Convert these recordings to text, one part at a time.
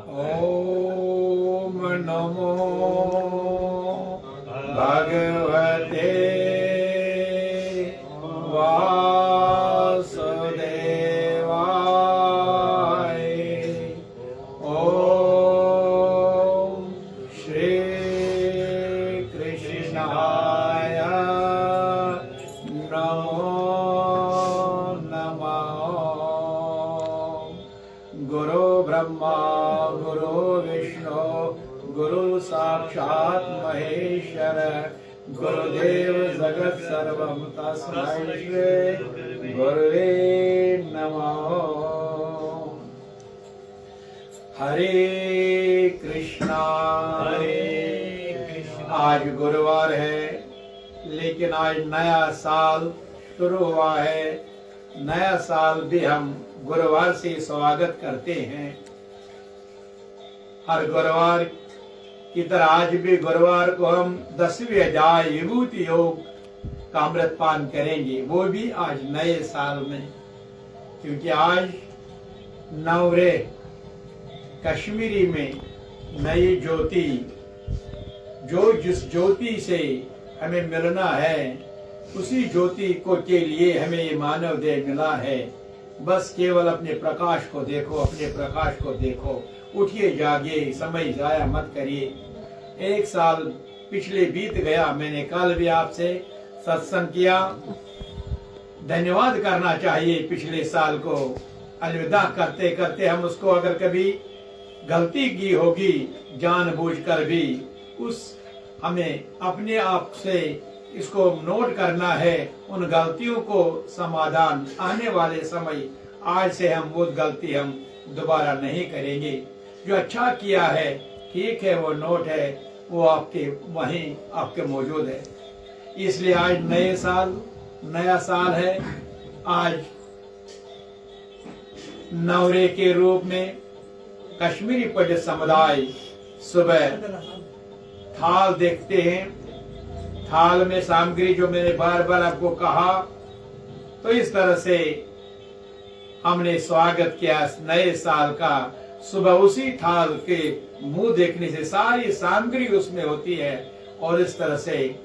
ओम नमो भगवते वासुदेवाय। ओम श्री कृष्णाय नमो नमः। गुरु ब्रह्मा गुरु विष्णु गुरु साक्षात् महेश्वर गुरुदेव जगत सर्वं तस्मै श्री गुरुवे नमः। हरे कृष्णा। आज गुरुवार है, लेकिन आज नया साल शुरू हुआ है। नया साल भी हम गुरुवार से स्वागत करते हैं। हर गुरुवार की तरह आज भी गुरुवार को हम 10वीं अध्याय विभूति योग का अमृत पान करेंगे, वो भी आज नए साल में, क्योंकि आज नवरे कश्मीरी में नई ज्योति, जो जिस ज्योति से हमें मिलना है उसी ज्योति को के लिए हमें ये मानव देह मिला है। बस केवल अपने प्रकाश को देखो, अपने प्रकाश को देखो। उठिए जागिए, समय जाया मत करिए। एक साल पिछले बीत गया, मैंने कल भी आपसे सत्संग किया। धन्यवाद करना चाहिए पिछले साल को। अलविदा करते करते हम उसको अगर कभी गलती की होगी जानबूझकर भी, उस हमें अपने आप से इसको नोट करना है। उन गलतियों को समाधान आने वाले समय, आज से हम वो गलती हम दोबारा नहीं करेंगे। जो अच्छा किया है ठीक है, वो नोट है, वो आपके वहीं आपके मौजूद है। इसलिए आज नए साल, नया साल है। आज नवरे के रूप में कश्मीरी पंडित समुदाय सुबह थाल देखते हैं। थाल में सामग्री जो मैंने बार बार आपको कहा, तो इस तरह से हमने स्वागत किया नए साल का। सुबह उसी थाल के मुंह देखने से सारी सामग्री उसमें होती है, और इस तरह से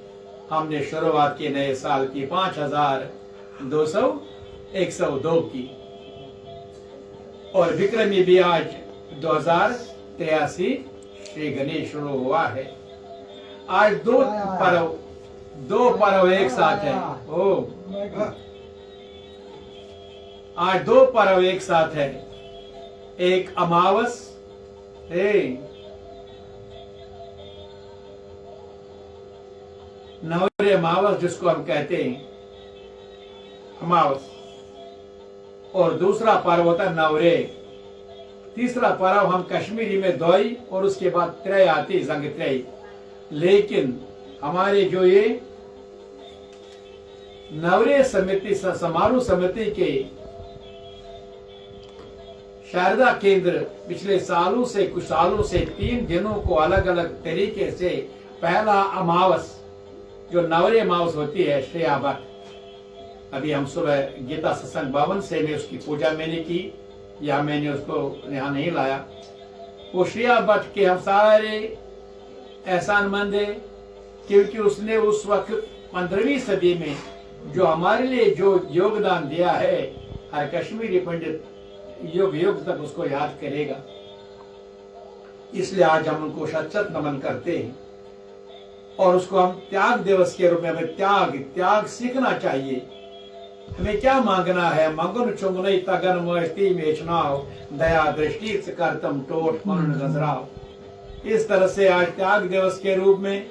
हमने शुरुआत की नए साल की 5202 की। और विक्रमी भी आज 2083 श्री गणेश शुरू हुआ है। आज दो पर्व एक साथ है। आज दो पर्व एक साथ है। एक अमावस नवरे अमावस जिसको हम कहते हैं अमावस, और दूसरा पर्व होता है नवरे। तीसरा पर्व हम कश्मीरी में दोई, और उसके बाद त्रय आती जंग त्रय। लेकिन हमारे जो ये नवरे समिति समारोह समिति के शारदा केंद्र पिछले सालों से, कुछ सालों से 3 दिनों को अलग अलग तरीके से, पहला अमावस जो नवरे अमावस होती है श्रेया भट्ट, अभी हम सुबह गीता सत्संग भवन से में उसकी पूजा मैंने की, या मैंने उसको यहाँ नहीं लाया। वो श्रेया भट्ट के हम सारे एहसानमंद है, क्योंकि उसने उस वक्त 15वीं सदी में जो हमारे लिए जो योगदान दिया है, हर कश्मीरी पंडित युग युग तक उसको याद करेगा। इसलिए आज हम उनको सचत नमन करते हैं, और उसको हम त्याग दिवस के रूप में हमें त्याग सीखना चाहिए। हमें क्या मांगना है? मंगन चुंगनई तगन मस्ती मेचनाओ, दया दृष्टि से करतम टोट मन गजराओ। इस तरह से आज त्याग दिवस के रूप में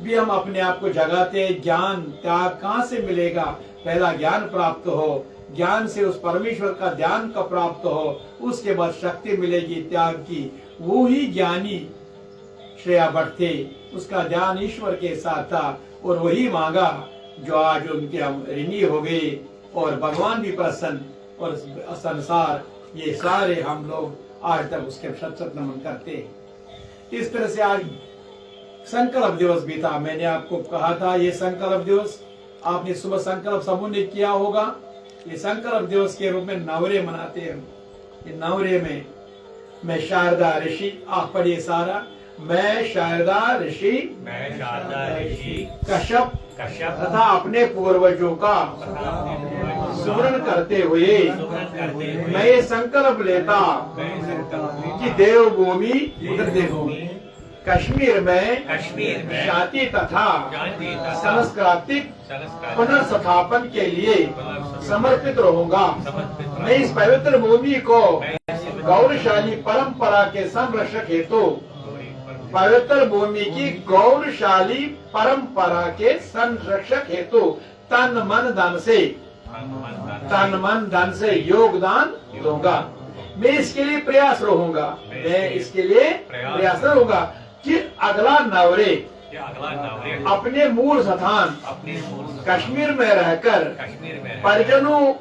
भी हम अपने आप को जगाते। ज्ञान त्याग कहाँ से मिलेगा? पहला ज्ञान प्राप्त हो, ज्ञान से उस परमेश्वर का ध्यान का प्राप्त हो, उसके बाद शक्ति मिलेगी त्याग की। वो ही ज्ञानी श्रेया भट्ट थे, उसका ध्यान ईश्वर के साथ था, और वही मांगा जो आज उनके हम ऋणी हो गए, और भगवान भी प्रसन्न, और संसार ये सारे हम लोग आज तक उसके सत नमन करते हैं। इस तरह से आज संकल्प दिवस भी था। मैंने आपको कहा था ये संकल्प दिवस आपने सुबह संकल्प समूह ने किया होगा। ये संकल्प दिवस के रूप में नवरे मनाते हैं। ये नवरे में मैं शारदा ऋषि, आप पढ़िए सारा। मैं शारदा ऋषि कश्यप तथा अपने पूर्वजों का स्मरण करते हुए मैं ये संकल्प लेता कि देवभूमि उधर देवभूमि कश्मीर में शांति तथा सांस्कृतिक पुनर्स्थापन के लिए समर्पित रहूंगा। मैं इस पवित्र भूमि को गौरवशाली परंपरा के संरक्षक हेतु पवित्र भूमि की गौरवशाली परंपरा के संरक्षक हेतु तन मन धन से योगदान दूंगा। मैं इसके लिए प्रयास रहूंगा। मैं इसके लिए प्रयास रहूंगा कि अगला नवरे अपने मूल स्थान कश्मीर में रहकर परिजनों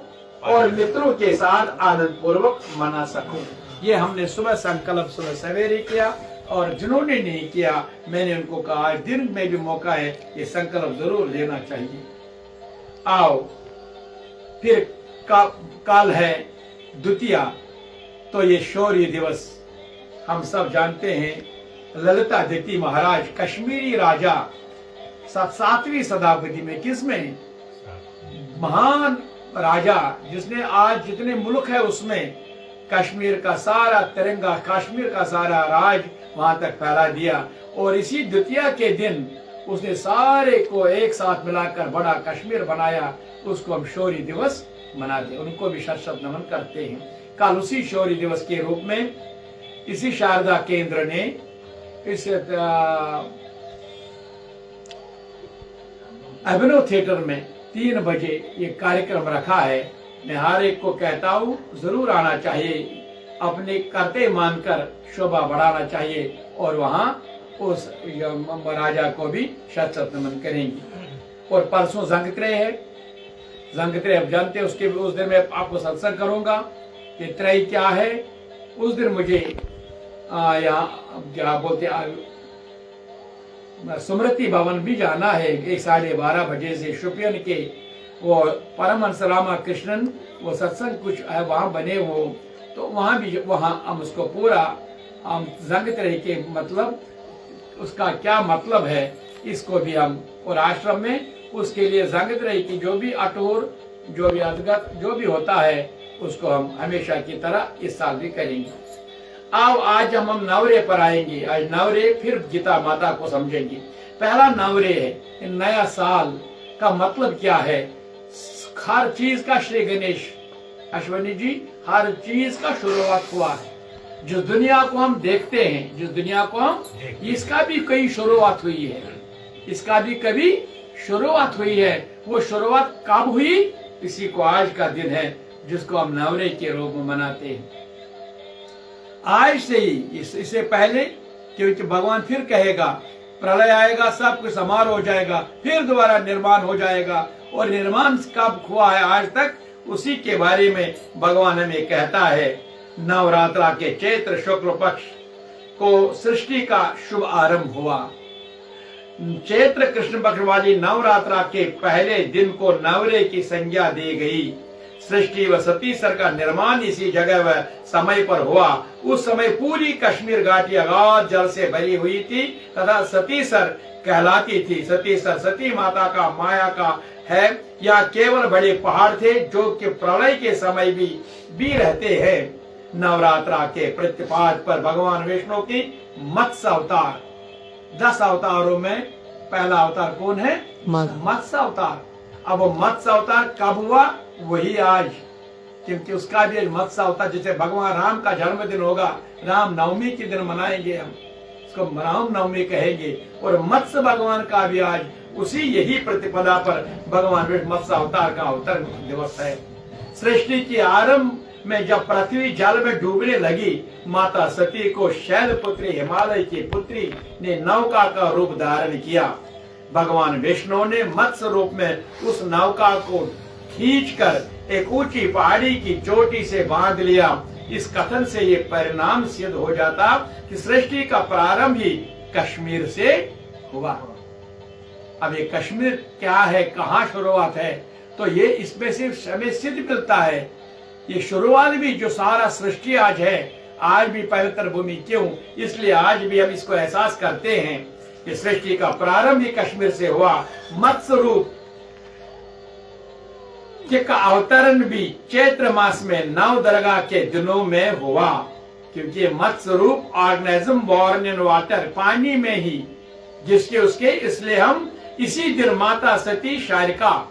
और मित्रों के साथ आनंद पूर्वक मना सकूं। ये हमने सुबह संकल्प सुबह सवेरे किया, और जिन्होंने नहीं किया मैंने उनको कहा आज दिन में भी मौका है, ये संकल्प जरूर लेना चाहिए। आओ फिर काल है द्वितीया, तो ये शौर्य दिवस हम सब जानते हैं। ललितादित्य महाराज कश्मीरी राजा 7वीं शताब्दी में, किसमें महान राजा जिसने आज जितने मुल्क है उसमें कश्मीर का सारा तिरंगा, कश्मीर का सारा राज वहां तक फैला दिया। और इसी द्वितीया के दिन उसने सारे को एक साथ मिलाकर बड़ा कश्मीर बनाया। उसको हम शौर्य दिवस मनाते, उनको भी शत नमन करते हैं। कल उसी शौर्य दिवस के रूप में इसी शारदा केंद्र ने इस अभिनव थिएटर में 3 बजे ये कार्यक्रम रखा है। मैं हर एक को कहता हूँ जरूर आना चाहिए, अपने कर्तव्य मानकर शोभा बढ़ाना चाहिए, और वहाँ उस राजा को भी शत नमन करेंगे। और परसों जंगत्रय है, जंगत्रय आप जानते हैं, उसके उस दिन मैं आपको सत्संग करूंगा कि त्रय क्या है। उस दिन मुझे यहाँ क्या बोलते स्मृति भवन भी जाना है 12:30 बजे से। शुपियन के वो परमहंस रामकृष्णन वो सत्संग कुछ है वहाँ बने हो, तो वहाँ भी हम उसको पूरा हम जंगत्रय के मतलब उसका क्या मतलब है इसको भी हम और आश्रम में उसके लिए जंगत्रय की जो भी अटूर जो भी अवगत जो भी होता है उसको हम हमेशा की तरह इस साल भी करेंगे। आओ आज हम नवरे पर आएंगे। आज नवरे फिर गीता माता को समझेंगे। पहला नवरे है, नया साल का मतलब क्या है। हर चीज का श्री गणेश अश्वनी जी हर चीज का शुरुआत हुआ है। जिस दुनिया को हम देखते हैं, जिस दुनिया को हम, इसका भी कई शुरुआत हुई है, इसका भी कभी शुरुआत हुई है। वो शुरुआत कब हुई, इसी को आज का दिन है जिसको हम नवरे के रूप में मनाते हैं। आज से ही इससे पहले, क्योंकि भगवान फिर कहेगा प्रलय आएगा, सब कुछ समारोह हो जाएगा, फिर दोबारा निर्माण हो जाएगा। और निर्माण कब हुआ है आज तक, उसी के बारे में भगवान हमें कहता है। नवरात्रा के चैत्र शुक्ल पक्ष को सृष्टि का शुभ आरंभ हुआ। चैत्र कृष्ण पक्ष वाली नवरात्रा के पहले दिन को नवरे की संज्ञा दी गई। सृष्टि व सतीसर का निर्माण इसी जगह व समय पर हुआ। उस समय पूरी कश्मीर घाटी अगाध जल से भरी हुई थी तथा सतीसर कहलाती थी। सतीसर सती माता का माया का है या केवल बड़े पहाड़ थे जो कि प्रलय के समय भी रहते हैं। नवरात्रा के प्रतिपाद पर भगवान विष्णु की मत्स्य अवतार, 10 अवतारों में पहला अवतार कौन है, मत्स्य अवतार। अब वो मत्स्य अवतार कब हुआ, वही आज, क्योंकि उसका भी मत्स्य अवतार जैसे भगवान राम का जन्मदिन होगा, राम नवमी के दिन मनाएंगे हम, इसको राम नवमी कहेंगे। और मत्स्य भगवान का भी आज उसी यही प्रतिपदा पर भगवान विष्णु मत्स्य अवतार का अवतार दिवस है। सृष्टि के आरंभ में जब पृथ्वी जल में डूबने लगी, माता सती को शैलपुत्री हिमालय की पुत्री ने नौका का रूप धारण किया। भगवान विष्णु ने मत्स्य रूप में उस नौका को खींचकर एक ऊंची पहाड़ी की चोटी से बांध लिया। इस कथन से ये परिणाम सिद्ध हो जाता कि सृष्टि का प्रारंभ ही कश्मीर से हुआ। अब ये कश्मीर क्या है, कहाँ शुरुआत है, तो ये इसमें से हमें सिद्ध मिलता है। ये शुरुआत भी जो सारा सृष्टि आज है आज भी पवित्र भूमि क्यों? इसलिए आज भी हम इसको एहसास करते हैं कि सृष्टि का प्रारंभ ही कश्मीर से हुआ। मत्स्य रूप का अवतरण भी चैत्र मास में नवदुर्गा के दिनों में हुआ, क्योंकि मत्स्य रूप ऑर्गेनिज्म बॉर्न इन वाटर, पानी में ही जिसके उसके, इसलिए हम इसी दिन माता सती शारिका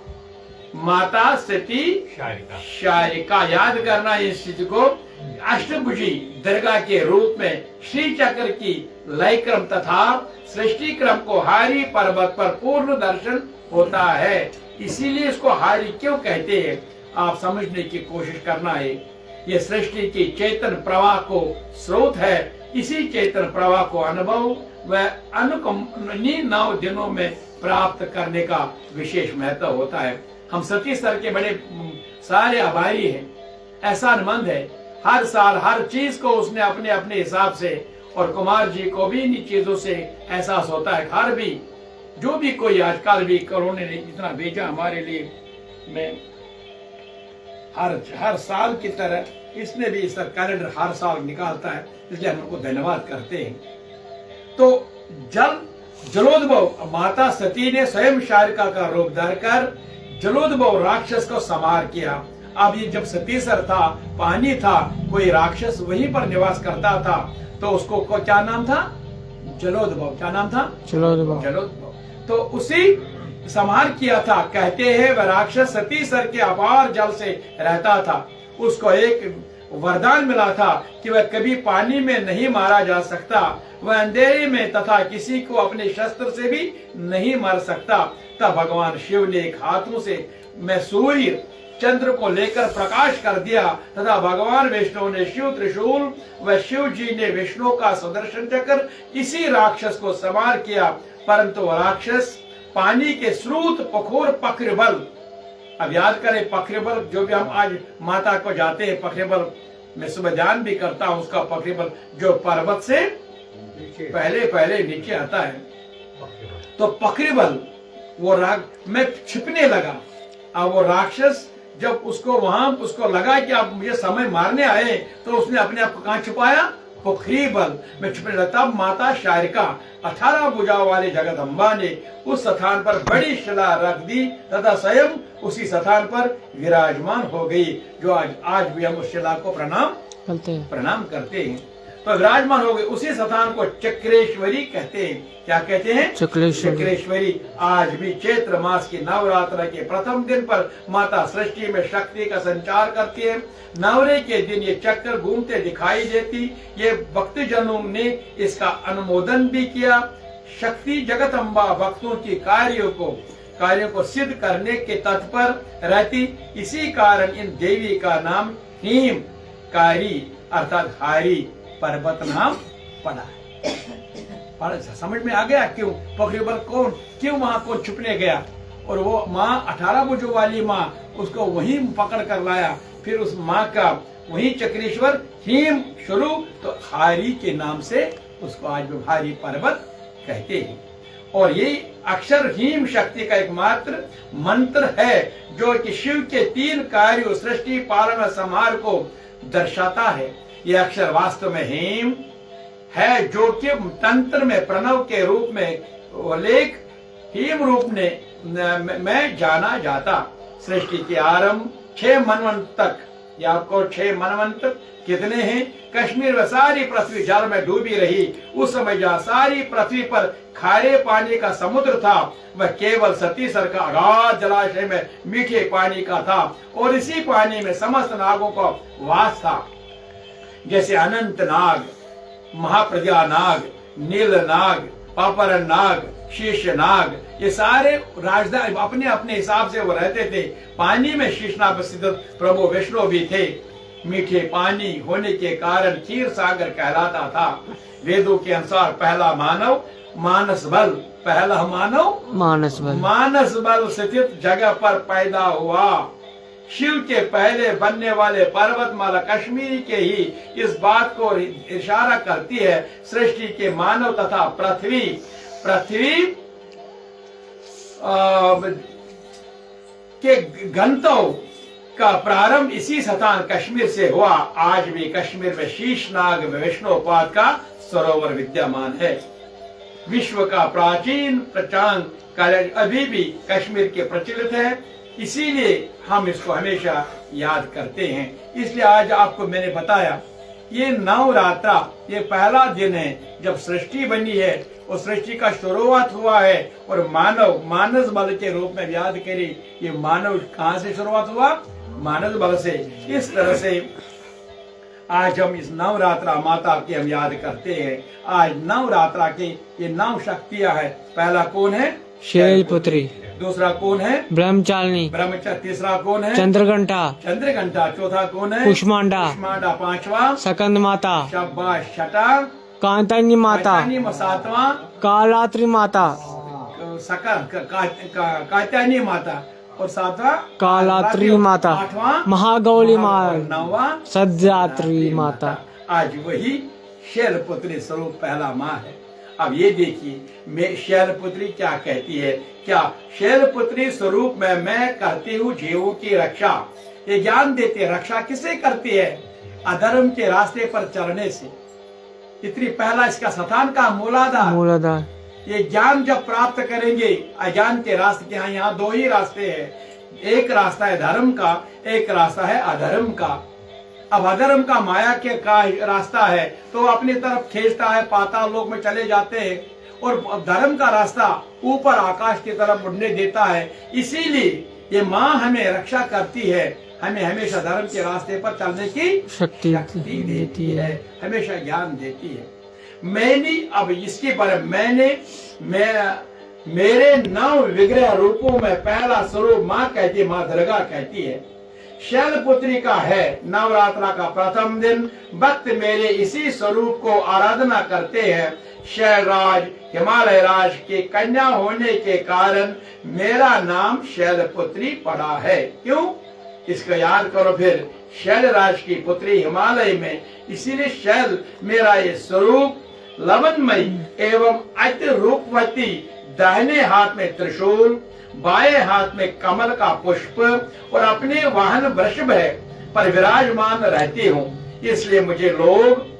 याद करना इस चीज को। अष्टभुजी दुर्गा के रूप में श्री चक्र की लय क्रम तथा सृष्टि क्रम को हारी पर्वत पर पूर्ण दर्शन होता है। इसीलिए इसको हारी क्यों कहते हैं, आप समझने की कोशिश करना है। ये सृष्टि की चेतन प्रवाह को स्रोत है। इसी चेतन प्रवाह को अनुभव व अनुकंपनी 9 दिनों में प्राप्त करने का विशेष महत्व होता है। हम सती सर के बड़े सारे आभारी हैं, एहसानमंद है। हर साल हर चीज को उसने अपने अपने हिसाब से, और कुमार जी को भी इन चीजों से एहसास होता है। हर भी जो भी कोई आजकल भी कोरोना ने इतना भेजा हमारे लिए, मैं हर साल की तरह इसने भी इस कैलेंडर हर साल निकालता है, इसलिए हम उनको धन्यवाद करते हैं। तो जलोद्भव माता सती ने स्वयं शारिका का रूप धरकर जलोद्भव राक्षस को संहार किया। अब ये जब सतीसर था, पानी था, कोई राक्षस वहीं पर निवास करता था, तो उसको क्या नाम था? जलोद्भव। क्या नाम था? जलोद्भव। तो उसी संहार किया था। कहते हैं वह राक्षस सतीसर के अपार जल से रहता था। उसको एक वरदान मिला था कि वह कभी पानी में नहीं मारा जा सकता, वह अंधेरे में तथा किसी को अपने शस्त्र से भी नहीं मार सकता। तब भगवान शिव ने एक हाथों से मैं सूर्य चंद्र को लेकर प्रकाश कर दिया तथा भगवान विष्णु ने शिव त्रिशूल व शिव जी ने विष्णु का सुदर्शन चक्र इसी राक्षस को संहार किया। परंतु राक्षस पानी के स्रोत पखोर पखरबल, अब याद करें पखरबल, जो भी हम आज माता को जाते हैं पखरबल, मैं सुबह ध्यान भी करता हूँ उसका पखरबल, जो पर्वत से पहले नीचे आता है। तो पखरबल वो राग में छिपने लगा। अब वो राक्षस जब उसको लगा कि आप मुझे समय मारने आए, तो उसने अपने आप को कहाँ छुपाया? पखरबल में छुपने लगा। तब माता शारिका 18 भुजाओं वाले जगदम्बा ने उस स्थान पर बड़ी शिला रख दी तथा स्वयं उसी स्थान पर विराजमान हो गई, जो आज भी हम उस शिला को प्रणाम करते हैं। तो विराजमान हो गए। उसी स्थान को चक्रेश्वरी कहते हैं। क्या कहते हैं? चक्रेश्वरी। आज भी चैत्र मास की नवरात्र के प्रथम दिन पर माता सृष्टि में शक्ति का संचार करती है। नवरे के दिन ये चक्र घूमते दिखाई देती। ये भक्तजनों ने इसका अनुमोदन भी किया। शक्ति जगदम्बा भक्तों की कार्यों को सिद्ध करने के तत्पर रहती। इसी कारण इन देवी का नाम हिमकारी अर्थात हारी पर्वत नाम पड़ा है। समझ में आ गया क्यों पखरबल क्यों वहां को छुपने गया? और वो माँ 18 भुजों वाली माँ उसको वहीं पकड़ कर लाया। फिर उस माँ का वहीं चक्रेश्वर हिम शुरू, तो हारी के नाम से उसको आज भी हारी पर्वत कहते हैं। और ये अक्षर हिम शक्ति का एकमात्र मंत्र है जो कि शिव के 3 कार्यों सृष्टि पालन संहार को दर्शाता है। यह अक्षर वास्तव में हेम है, जो कि तंत्र में प्रणव के रूप में लेख हेम रूप में जाना जाता। सृष्टि के आरंभ 6 मनवंत तक, या आपको 6 मनवंत कितने हैं? कश्मीर में सारी पृथ्वी जल में डूबी रही। उस समय जहाँ सारी पृथ्वी पर खारे पानी का समुद्र था, वह केवल सतीसर का अगाध जलाशय में मीठे पानी का था, और इसी पानी में समस्त नागों का वास था। जैसे अनंत नाग, महाप्रज्ञा नाग, नील नाग, पापरन नाग, शीश नाग, ये सारे राजधानी अपने अपने हिसाब से वो रहते थे। पानी में शीशनाग स्थित प्रभु विष्णु भी थे। मीठे पानी होने के कारण क्षीर सागर कहलाता था। वेदों के अनुसार पहला मानव मानस बल स्थित जगह पर पैदा हुआ। शिव के पहले बनने वाले पर्वतमाला कश्मीर के ही इस बात को इशारा करती है। सृष्टि के मानव तथा पृथ्वी के गंतव्य का प्रारंभ इसी स्थान कश्मीर से हुआ। आज भी कश्मीर में शीशनाग में वैष्णोपाद का सरोवर विद्यमान है। विश्व का प्राचीन प्रचांग कॉलेज अभी भी कश्मीर के प्रचलित है, इसीलिए हम इसको हमेशा याद करते हैं। इसलिए आज आपको मैंने बताया ये नवरात्रा, ये पहला दिन है जब सृष्टि बनी है और सृष्टि का शुरुआत हुआ है। और मानव मानस बल के रूप में याद करें, ये मानव कहाँ से शुरुआत हुआ? मानस बल से। इस तरह से आज हम इस नवरात्रा माता की हम याद करते हैं। आज नवरात्रा की ये 9 शक्तियां है। पहला कौन है? शैलपुत्री। दूसरा कौन है? ब्रह्मचारिणी। ब्रह्मचारी। तीसरा कौन है? चंद्रघंटा। चंद्रघंटा। चौथा कौन है? कुष्मांडा। कुष्मांडा। पांचवा? सकंद माता। शाबाश। छठा? कांतानी माता। सातवां? कालात्री माता। कात्यायनी माता। और सातवां? कालात्री माता। आठवां? महागौरी माता। नौवां? सज्जात्री माता। आज वही शैलपुत्री स्वरूप पहला माँ है। अब ये देखिए शैलपुत्री क्या कहती है। क्या शैलपुत्री स्वरूप में मैं करती हूँ जीवों की रक्षा। ये ज्ञान देती है। रक्षा किसे करती है? अधर्म के रास्ते पर चलने से। इतनी पहला इसका स्थान का मूलाधार। ये ज्ञान जब प्राप्त करेंगे अज्ञान के रास्ते के, यहाँ 2 ही रास्ते हैं। एक रास्ता है धर्म का, एक रास्ता है अधर्म का। अब अधर्म का माया के का रास्ता है तो अपनी तरफ खींचता है, पाताल लोक में चले जाते हैं। और धर्म का रास्ता ऊपर आकाश की तरफ उड़ने देता है। इसीलिए ये माँ हमें रक्षा करती है, हमें हमेशा धर्म के रास्ते पर चलने की शक्ति देती है, हमेशा ज्ञान देती है। मैंने अब इसके पर मेरे 9 विग्रह रूपों में पहला स्वरूप माँ कहती है, माँ दुर्गा कहती है। शैलपुत्री का है नवरात्रा का प्रथम दिन। भक्त मेरे इसी स्वरूप को आराधना करते हैं। शैलराज हिमालय राज के कन्या होने के कारण मेरा नाम शैलपुत्री पड़ा है। क्यों? इसको याद करो फिर। शैलराज की पुत्री हिमालय में, इसीलिए शैल मेरा ये स्वरूप लवणमयी एवं अति रूपवती। दाहिने हाथ में त्रिशूल, बाएं हाथ में कमल का पुष्प और अपने वाहन वृषभ है पर विराजमान रहती हूँ। इसलिए मुझे लोग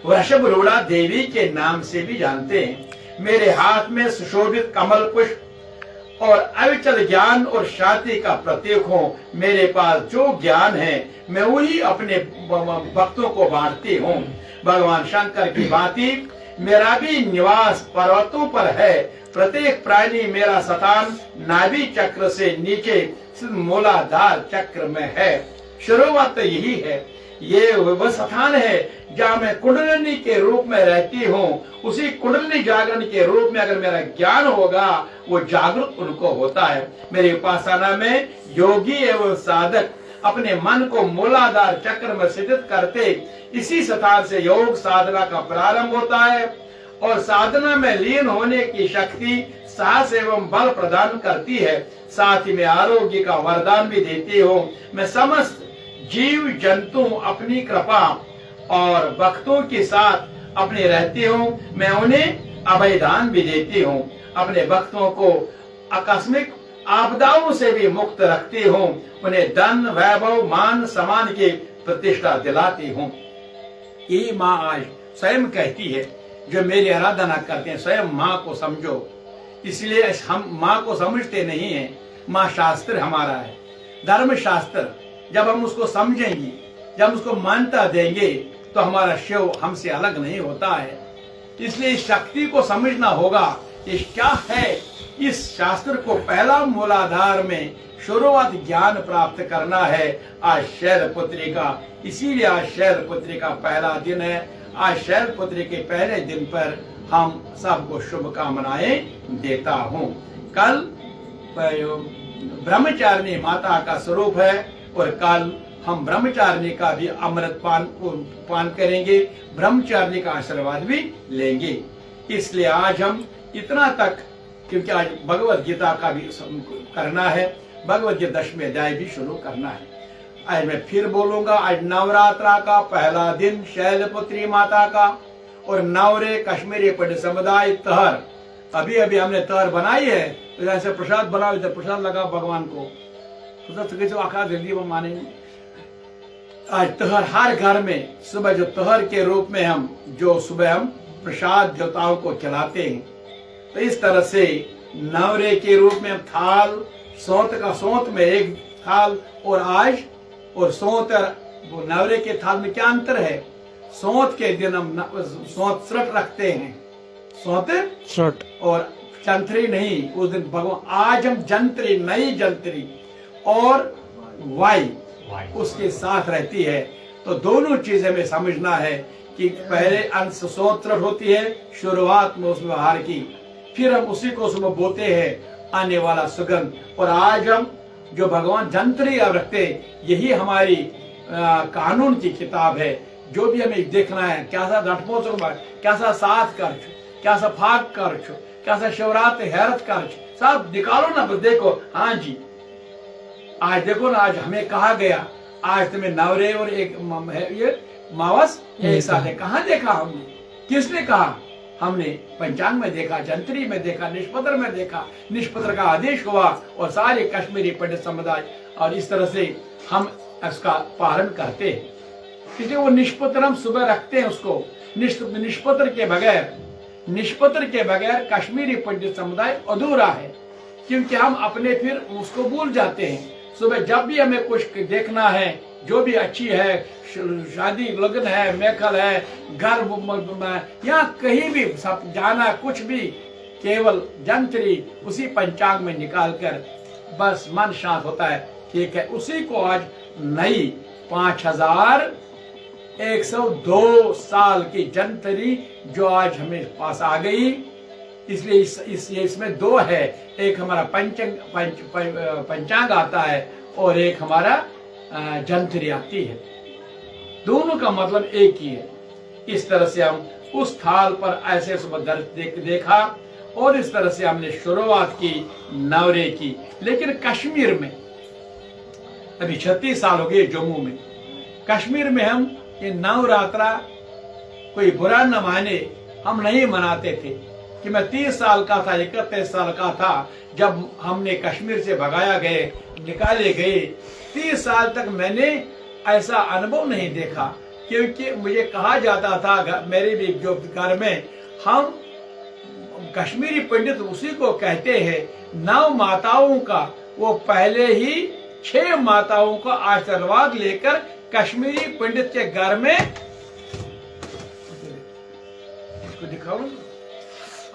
वृषभ रूढ़ा देवी के नाम से भी जानते हैं। मेरे हाथ में सुशोभित कमल पुष्प और अविचल ज्ञान और शांति का प्रतीक हूँ। मेरे पास जो ज्ञान है मैं वही अपने भक्तों को बांटती हूँ। भगवान शंकर की भांति मेरा भी निवास पर्वतों पर है। प्रत्येक प्राणी मेरा स्थान नाभि चक्र से नीचे मूलाधार चक्र में है। शुरुआत यही है। ये वह स्थान है जहाँ मैं कुंडलिनी के रूप में रहती हूँ। उसी कुंडलिनी जागरण के रूप में अगर मेरा ज्ञान होगा वो जागरूक उनको होता है। मेरी उपासना में योगी एवं साधक अपने मन को मूलाधार चक्र में स्थित करते, इसी स्थान से योग साधना का प्रारंभ होता है और साधना में लीन होने की शक्ति साहस एवं बल प्रदान करती है। साथ ही में आरोग्य का वरदान भी देती हूँ। मैं समस्त जीव जंतु अपनी कृपा और भक्तों के साथ अपने रहती हूँ। मैं उन्हें अभयदान भी देती हूँ। अपने भक्तों को आकस्मिक आपदाओं से भी मुक्त रखती हूँ। उन्हें धन वैभव मान सम्मान की प्रतिष्ठा दिलाती हूँ। ये माँ आज स्वयं कहती है, जो मेरी आराधना करते हैं स्वयं माँ को समझो। इसलिए हम माँ को समझते नहीं है। माँ शास्त्र हमारा है, धर्म शास्त्र। जब हम उसको समझेंगे, जब हम उसको मान्यता देंगे तो हमारा शिव हमसे अलग नहीं होता है। इसलिए इस शक्ति को समझना होगा। ये क्या है? इस शास्त्र को पहला मूलाधार में शुरुआत ज्ञान प्राप्त करना है। आज शैलपुत्री का, इसीलिए आज शैलपुत्री का पहला दिन है। आज शैलपुत्री के पहले दिन पर हम सबको शुभकामनाएं देता हूँ। कल ब्रह्मचारिणी माता का स्वरूप है और कल हम ब्रह्मचारिणी का भी अमृत पान करेंगे, ब्रह्मचारिणी का आशीर्वाद भी लेंगे। इसलिए आज हम इतना तक, क्योंकि आज भगवत गीता का भी करना है, भगवत गीता 10वें अध्याय भी शुरू करना है। आज मैं फिर बोलूंगा, आज नवरात्रा का पहला दिन शैलपुत्री माता का और नवरे कश्मीरी पंडित समुदाय तहर। अभी अभी हमने तहर बनाई है, तो जैसे प्रसाद बनाओ, इधर प्रसाद लगा भगवान को। तो गई आकाश जल्दी वो माने। आज तहर हर घर में सुबह जो तहर के रूप में हम जो सुबह हम प्रसाद देवताओं को खिलाते हैं, तो इस तरह से नवरे के रूप में हम थाल सौंत में एक थाल और आज और सौंत वो नवरे के थाल में क्या अंतर है? सौंत के दिन हम सौंत श्रट रखते हैं, सौंत श्रट और जंतरी नहीं। उस दिन भगवान आज हम जंतरी नई जंतरी और वाई उसके साथ रहती है। तो दोनों चीजें हमें समझना है कि पहले अंश सोत्र होती है शुरुआत में उस व्यवहार की, फिर हम उसी को सुबह बोते हैं आने वाला सुगंध। और आज हम जो भगवान जंतरी रखते यही हमारी कानून की किताब है। जो भी हमें देखना है कैसा घटमोत्सव कैसा साथ कर कैसा फाग कर कैसा शिवरात्रि हैरत कर सब निकालो ना। देखो हाँ जी आज देखो ना, आज हमें कहा गया आज तुम्हें नवरे और एक ये मावस एक साथ है। कहाँ देखा हमने? किसने कहा? हमने पंचांग में देखा, जंतरी में देखा, निष्पत्र में देखा। निष्पत्र का आदेश हुआ और सारे कश्मीरी पंडित समुदाय और इस तरह से हम इसका पालन करते हैं। इसलिए वो निष्पत्र हम सुबह रखते हैं उसको। निष्पत्र के बगैर कश्मीरी पंडित समुदाय अधूरा है, क्योंकि हम अपने फिर उसको भूल जाते हैं। सुबह जब भी हमें कुछ देखना है जो भी अच्छी है, शादी लगन है, मेखल है, घर या कहीं भी सब जाना कुछ भी, केवल जंतरी उसी पंचांग में निकालकर बस मन शांत होता है। ठीक है, उसी को आज नई 5102 साल की जंतरी जो आज हमें पास आ गई। इसलिए इसमें दो है, एक हमारा पंचांग आता है और एक हमारा जंतरी आती है। दोनों का मतलब एक ही है। इस तरह से हम उस थाल पर ऐसे सुबह देखा और इस तरह से हमने शुरुआत की नवरे की। लेकिन कश्मीर में अभी 36 साल हो गए जम्मू में, कश्मीर में हम ये नवरात्रा कोई बुरा न माने हम नहीं मनाते थे। कि मैं 30 साल का था, 31 साल का था जब हमने कश्मीर से भगाया गए, निकाले गए। 30 साल तक मैंने ऐसा अनुभव नहीं देखा, क्योंकि मुझे कहा जाता था मेरे भी जो घर में, हम कश्मीरी पंडित उसी को कहते हैं 9 माताओं का, वो पहले ही 6 माताओं का आशीर्वाद लेकर कश्मीरी पंडित के घर में इसको दिखाओ।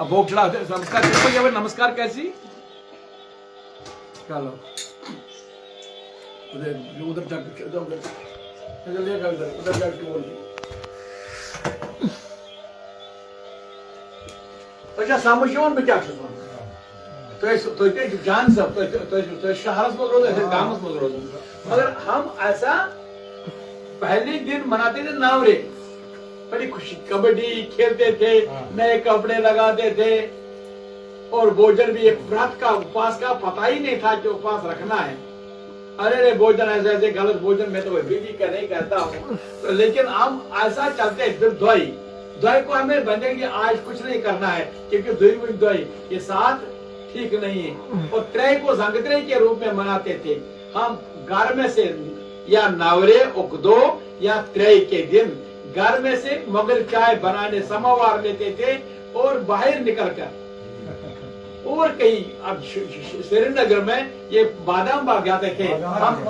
अब भोग चढ़ा नमस्कार देखो, नमस्कार कैसी चलो उधर जाके उधर जाके बोल। अच्छा सामुशोन में क्या तो जान सब तो शहर में रोज गांव में रोज, मगर हम ऐसा पहले दिन मनाते थे नवरे, बड़ी खुशी, कबड्डी खेलते थे, नए कपड़े लगाते थे और भोजन भी एक व्रत का उपवास का पता ही नहीं था कि उपवास रखना है। अरे भोजन ऐसे ऐसे गलत भोजन में तो बीबी का नहीं करता हूँ, तो लेकिन हम ऐसा चलते। फिर द्वय को हमें बने कि आज कुछ नहीं करना है, क्योंकि द्वय ये साथ ठीक नहीं है। और त्रय को संगत्रय के रूप में मनाते थे हम। घर में से या नवरे उगदो या त्रय के दिन घर में से मुगल चाय बनाने समोवार लेते थे और बाहर निकलकर और कहीं, अब श्रीनगर में ये बादाम बाग जाते थे हम,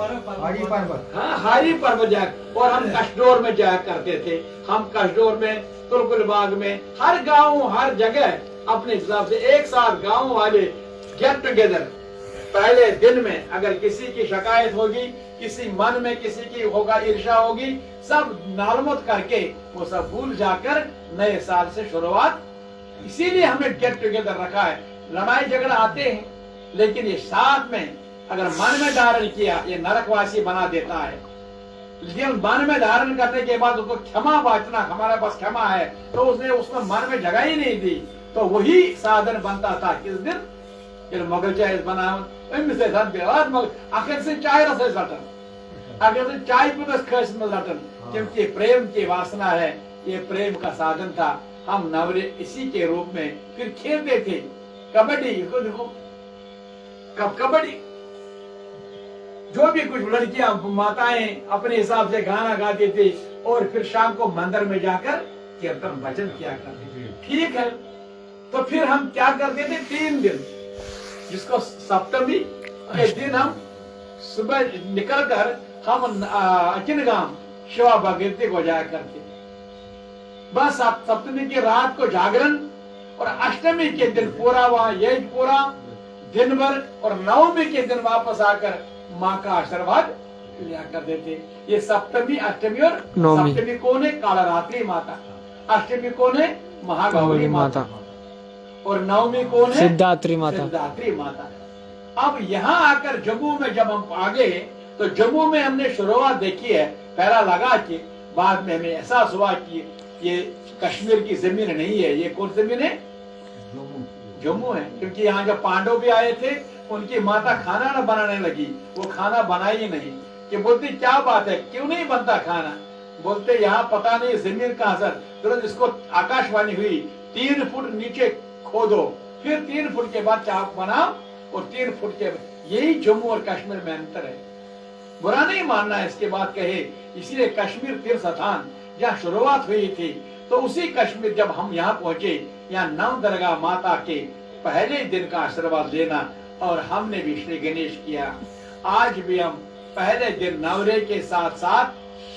हारी पर्वत जाए, और हम कशडोर में जाया करते थे। हम कशडोर में, तुलकुल बाग में, हर गांव हर जगह अपने हिसाब से एक साथ गांव वाले गेट टुगेदर। पहले दिन में अगर किसी की शिकायत होगी, किसी मन में किसी की होगा ईर्ष्या होगी, सब नालमत करके वो सब भूल जाकर नए साल से शुरुआत। इसीलिए हमने गेट टुगेदर रखा है। लड़ाई झगड़ा आते हैं, लेकिन ये साथ में अगर मन में धारण किया, ये नरकवासी बना देता है। लेकिन मन में धारण करने के बाद उसको क्षमा बांटना, हमारे पास क्षमा है, तो उसने उसमें मन में जगह ही नहीं दी, तो वही साधन बनता था। किस दिन मुगल चाय बना आखिर से चाय रस रटन, आखिर से चाय पे बस खर्च में रटन, क्योंकि प्रेम की वासना है, ये प्रेम का साधन था। हम नवरे इसी के रूप में फिर खेलते थे। कबड्डी, इसको देखो, कबड्डी जो भी कुछ लड़कियां माताएं अपने हिसाब से गाना गाती थी और फिर शाम को मंदिर में जाकर कीर्तन भजन किया करते थे। ठीक है, तो फिर हम क्या करते थे, 3 दिन, जिसको सप्तमी के दिन हम सुबह निकलकर हम अचिनगाम शिवा भगवती को जाया करते। बस सप्तमी की रात को जागरण और अष्टमी के दिन पूरा वहां यज्ञ पूरा दिन भर, और नवमी के दिन वापस आकर माँ का आशीर्वाद लिया करते थे। ये सप्तमी, अष्टमी और नवमी। सप्तमी कौन है? कालरात्रि माता। अष्टमी कौन है? महागौरी माता। और नवमी कौन है? सिद्धात्री माता। सिद्धात्री माता। अब यहाँ आकर जम्मू में जब हम आ गए तो जम्मू में हमने शुरुआत देखी है, पहला लगा कि बाद में हमें एहसास हुआ कि ये कश्मीर की जमीन नहीं है। ये कौन जमीन है? जम्मू है। क्योंकि यहाँ जब पांडव भी आए थे, उनकी माता खाना न बनाने लगी, वो खाना बनाई ही नहीं। कि बोलती क्या बात है, क्यों नहीं बनता खाना? बोलते यहाँ पता नहीं जमीन का असर। तुरंत इसको आकाशवाणी हुई, 3 फुट नीचे खोदो, फिर 3 फुट के बाद चाक बनाओ, और 3 फुट के, यही जम्मू और कश्मीर में अंतर है। बुरा नहीं मानना है इसके बाद कहे। इसीलिए कश्मीर तीर्थ स्थान जहाँ शुरुआत हुई थी, तो उसी कश्मीर जब हम यहाँ पहुंचे, यहाँ नवदुर्गा माता के पहले दिन का आशीर्वाद लेना, और हमने भी श्री गणेश किया। आज भी हम पहले दिन नवरे के साथ साथ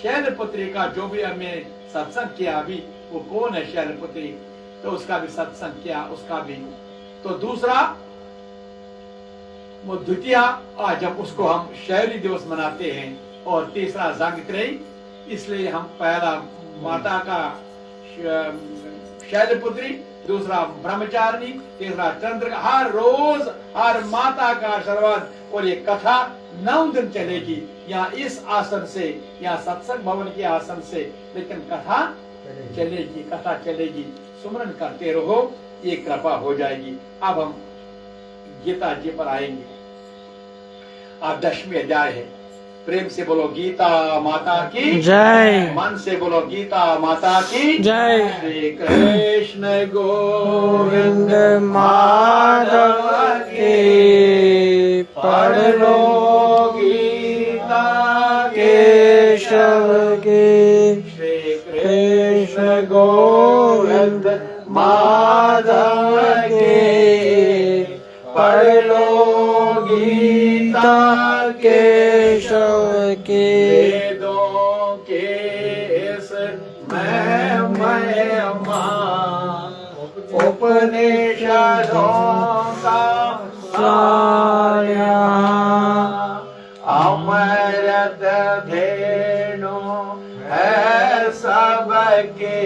शैलपुत्री का जो भी हमने सत्संग किया, अभी वो कौन है शैलपुत्री, तो उसका भी सत्संग किया, उसका भी। तो दूसरा वो द्वितीया, आज जब उसको हम शहरी दिवस मनाते हैं, और तीसरा जंगत्रयी, इसलिए हम पहला माता का शैलपुत्री, दूसरा ब्रह्मचारिणी, तीसरा चंद्र, हर रोज हर माता का आशीर्वाद। और ये कथा 9 दिन चलेगी, यहाँ इस आसन से, यहाँ सत्संग भवन के आसन से, लेकिन कथा चलेगी, कथा चलेगी। सुमरन करते रहो, ये कृपा हो जाएगी। अब हम गीता जी पर आएंगे। अब 10वीं अध्याय है। प्रेम से बोलो गीता माता की जय। मन से बोलो गीता माता की जय। श्री कृष्ण गोविंद माधव के पढ़ लो गीता केशव के श्री कृष्ण गोविंद माधव के पढ़ लो गीता केशव के वेदों के इस महमय उपनिषदों का साया अमृत धेनु है सबके।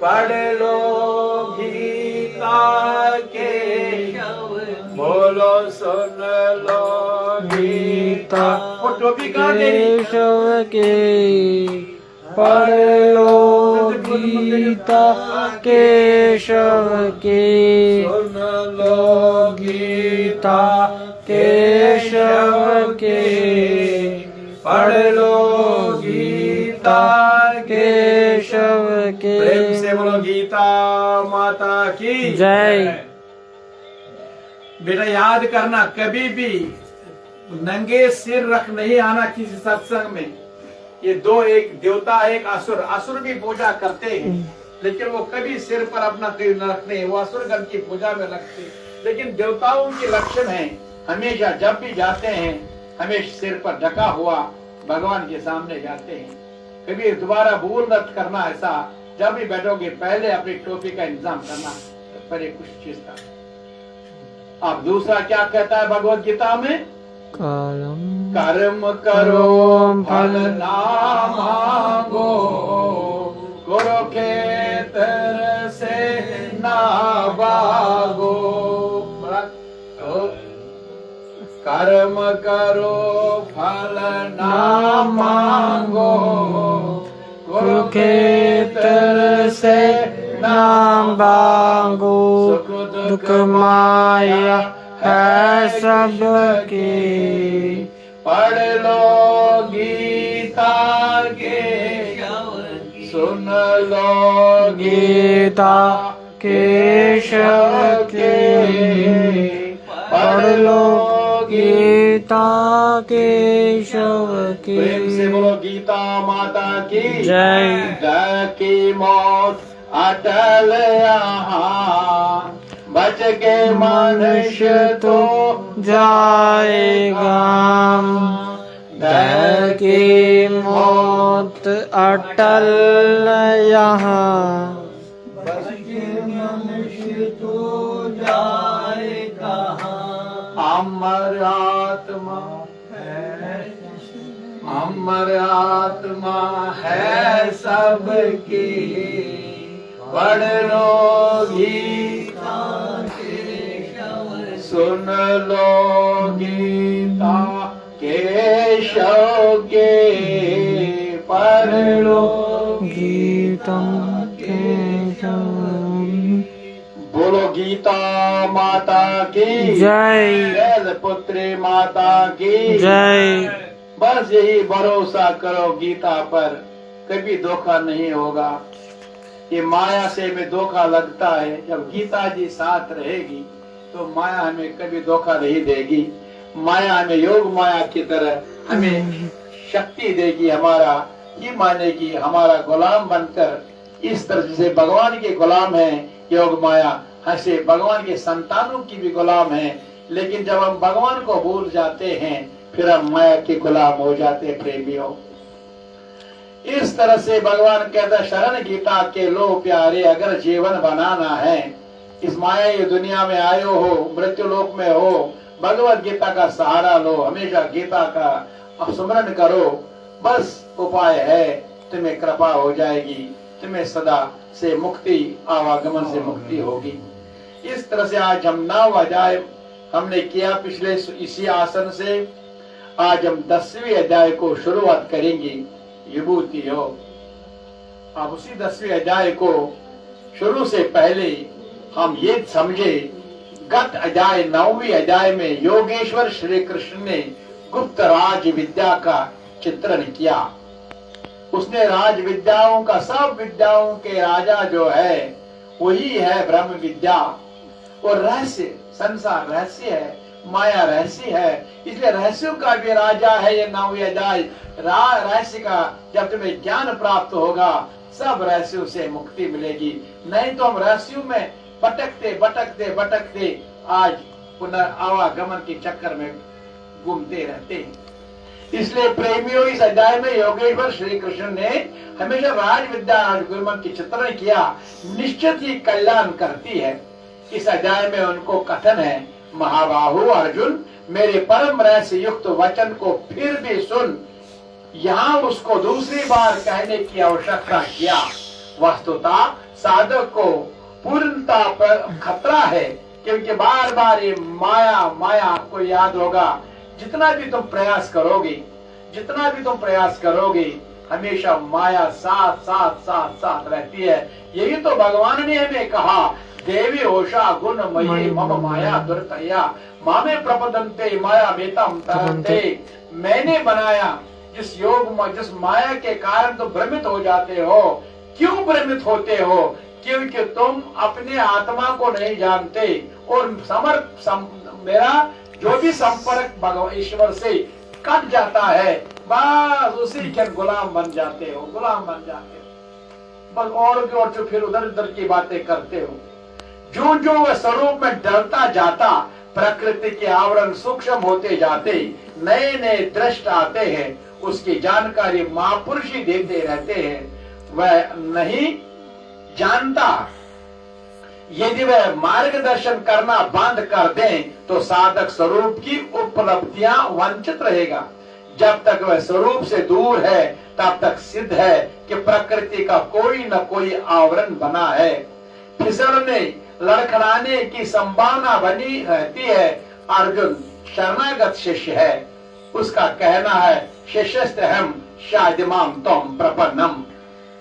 पढ़ लो गीता के, बोलो सुन लो गीता। वो टोपी कहाँ गई? केशव के पढ़ लो गीता केशव के, सुन लो गीता केशव के पढ़ लो गीता केशव के। प्रेम से बोलो गीता माता की जय। बेटा याद करना, कभी भी नंगे सिर रख नहीं आना किसी सत्संग में। ये दो, एक देवता एक असुर। असुर भी पूजा करते हैं, लेकिन वो कभी सिर पर अपना तीर न रखते हैं, वो असुरगण की पूजा में लगते। लेकिन देवताओं के लक्षण है, हमेशा जब भी जाते हैं हमेशा सिर पर ढका हुआ भगवान के सामने जाते हैं। कभी दोबारा भूल मत करना ऐसा, जब भी बैठोगे पहले अपनी टोपी का इंतजाम करना, पहले कुछ चीज का। अब दूसरा क्या कहता है भगवत गीता में? कर्म करो फल ना मांगो, कुरुक्षेत्र से ना भागो। कर्म करो फल ना मांगो, कुरुक्षेत्र से ना भागो। सुख दुख माया है सबकी, पढ़ लो गीता के, सुन लो गीता केशव के, पढ़ लो गीता केशव की प्रेम से बोलो गीता माता की जय। जय की मौत अटल यहाँ, बच के मनुष्य तो जाएगा। दया की मौत अटल यहाँ, बच के मनुष्य तो जाए कहाँ। अमर आत्मा है, अमर आत्मा है सबकी, पढ़ लो गीता सुन लो गीता केशव के, पढ़ लो गीतम केशव। बोलो गीता माता की जय। पुत्री माता की जय। बस यही भरोसा करो गीता पर, कभी धोखा नहीं होगा। ये माया से हमें धोखा लगता है, जब गीता जी साथ रहेगी तो माया हमें कभी धोखा नहीं देगी। माया हमें योग माया की तरह हमें शक्ति देगी, हमारा ही मानेगी, हमारा गुलाम बनकर इस तरह से भगवान के गुलाम है योग माया, ऐसे भगवान के संतानों की भी गुलाम है। लेकिन जब हम भगवान को भूल जाते हैं फिर हम माया के गुलाम हो जाते हैं। प्रेमियों, इस तरह से भगवान कहता है शरण गीता के लो प्यारे, अगर जीवन बनाना है, इस माया ये दुनिया में आयो हो, मृत्यु लोक में हो, भगवत गीता का सहारा लो, हमेशा गीता का स्मरण करो, बस उपाय है, तुम्हें कृपा हो जाएगी, तुम्हें सदा से मुक्ति, आवागमन से मुक्ति होगी। इस तरह से आज हम 9 अध्याय हमने किया पिछले इसी आसन से। आज हम 10वें अध्याय को शुरुआत करेंगे, विभूति योग। अब उसी 10वें अध्याय को शुरू से पहले हम ये समझे, गत अध्याय 9वें अध्याय में योगेश्वर श्री कृष्ण ने गुप्त राज विद्या का चित्रण किया। उसने राज विद्याओं का, सब विद्याओं के राजा जो है वही है ब्रह्म विद्या। और रहस्य, संसार रहस्य है, माया रहस्य है, इसलिए रहस्यों का भी राजा है ये 9वें अध्याय। रहस्य का जब तुम्हें ज्ञान प्राप्त होगा सब रहस्यों से मुक्ति मिलेगी, नहीं तो हम रहस्यों में भटकते भटकते भटकते आज पुनर्आवागमन के चक्कर में घूमते रहते हैं। इसलिए प्रेमियों, इस अध्याय में योगेश्वर श्री कृष्ण ने हमेशा राज विद्या, राजगुरुमन की चित्रण किया, निश्चित ही कल्याण करती है। इस अध्याय में उनको कथन है, महाबाहु अर्जुन, मेरे परम रहस्य युक्त वचन को फिर भी सुन। यहाँ उसको दूसरी बार कहने की आवश्यकता किया। वस्तुतः साधक को पूर्णता पर खतरा है, क्योंकि बार बार ये माया माया आपको याद होगा। जितना भी तुम प्रयास करोगे, जितना भी तुम प्रयास करोगे, हमेशा माया साथ साथ साथ साथ रहती है। यही तो भगवान ने हमें कहा, देवी ओषा गुण मयि मम माया दुर्तया मामे प्रपदन्ते माया मेतम तरन्ते। मैंने बनाया, जिस योग में, जिस माया के कारण तुम भ्रमित हो जाते हो। क्यों भ्रमित होते हो? क्योंकि तुम अपने आत्मा को नहीं जानते और मेरा जो भी संपर्क भगवान ईश्वर से कट जाता है, बस उसी के गुलाम बन जाते हो, गुलाम बन जाते हो, बस और की और फिर उधर उधर की बातें करते हो। जो जो वह स्वरूप में डरता जाता, प्रकृति के आवरण सूक्ष्म होते जाते, नए नए दृष्ट आते हैं, उसकी जानकारी महापुरुष ही देते रहते हैं। वह नहीं जानता, यदि वह मार्गदर्शन करना बंद कर दें तो साधक स्वरूप की उपलब्धियां वंचित रहेगा। जब तक वह स्वरूप से दूर है तब तक सिद्ध है कि प्रकृति का कोई न कोई आवरण बना है। फिसलने, लड़खड़ाने की संभावना बनी रहती है। अर्जुन शरणागत शिष्य है, उसका कहना है शिष्यस्तेहम शायदिमाम त्वं प्रपन्नम।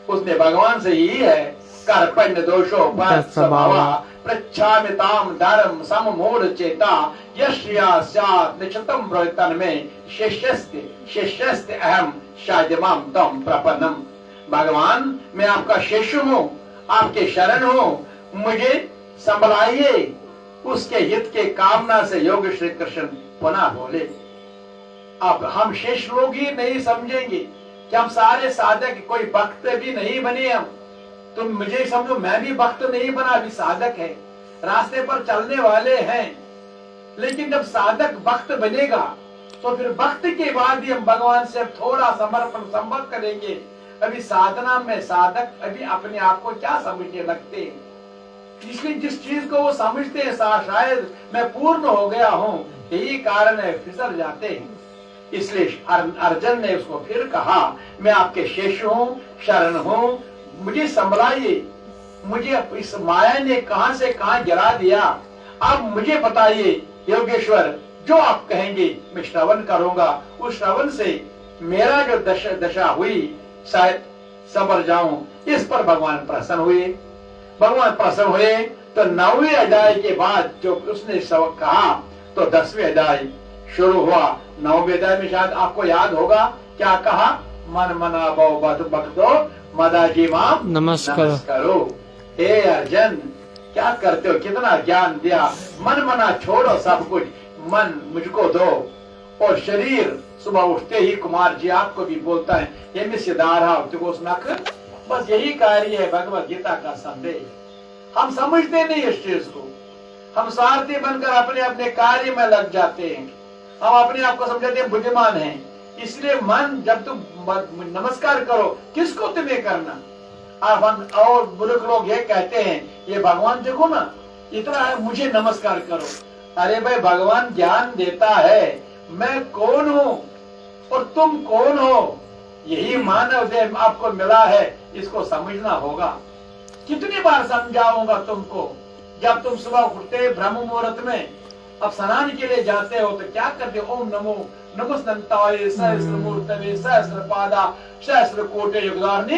उसने भगवान से यही है, कर्पण्य दोषो स्वभावा पृच्छामिताम धर्म सममूढ़ चेता यश्या स्यात् निश्चितम ब्रह्मतन में शिष्यस्ते अहम शायदिमाम त्वं प्रपन्नम। भगवान, मैं आपका शिष्य हूँ, आपके शरण हूँ, मुझे संभलाइए। उसके हित के कामना से योग श्री कृष्ण पुनः बोले। अब हम शेष लोग ही नहीं समझेंगे कि हम सारे साधक, कोई भक्त भी नहीं बने हम। तुम मुझे समझो, मैं भी भक्त नहीं बना, अभी साधक है, रास्ते पर चलने वाले हैं। लेकिन जब साधक भक्त बनेगा तो फिर भक्त के बाद ही हम भगवान से थोड़ा समर्पण संभव करेंगे। अभी साधना में साधक अभी अपने आप को क्या समझने लगते हैं, इसलिए जिस चीज को वो समझते हैं शायद मैं पूर्ण हो गया हूं, यही कारण है फिसल जाते हैं। इसलिए अर्जुन ने उसको फिर कहा, मैं आपके शिष्य हूं, शरण हूं, मुझे संभलाइए, मुझे इस माया ने कहां से कहां गिरा दिया, अब मुझे बताइए योगेश्वर, जो आप कहेंगे मैं श्रवण करूंगा। उस श्रवण से मेरा जो दशा हुई शायद संभल जाऊं। इस पर भगवान प्रसन्न हुए। भगवान प्रसन्न हुए तो 9वें अध्याय के बाद जो उसने कहा तो 10वें अध्याय शुरू हुआ। 9वें अध्याय में शायद आपको याद होगा क्या कहा, मन मना भव भक्तो मदाजी माम नमस्कारो। हे अर्जुन, क्या करते हो, कितना ज्ञान दिया, मन मना छोड़ो सब कुछ, मन मुझको दो। और शरीर सुबह उठते ही कुमार जी आपको भी बोलता है, ये मिस्दारा बस यही कार्य है भगवत गीता का संदेश। हम समझते नहीं इस चीज को, हम स्वार्थी बनकर अपने अपने कार्य में लग जाते हैं, हम अपने आप को समझते हैं बुद्धिमान हैं। इसलिए मन, जब तुम नमस्कार करो, किसको तुम्हें करना। अब हम और बुजुर्ग लोग ये कहते हैं, ये भगवान देखो ना इतना है, मुझे नमस्कार करो। अरे भाई, भगवान ज्ञान देता है, मैं कौन हूं और तुम कौन हो, यही मानव देह आपको मिला है, इसको समझना होगा। कितनी बार समझाऊंगा तुमको। जब तुम सुबह उठते ब्रह्म मुहूर्त में, अब स्नान के लिए जाते हो तो क्या करते हो, ओम नमो नमस्ताय सहस्र मूर्तवे सहस्र पादा सहस्र कोटे युगधारिणी।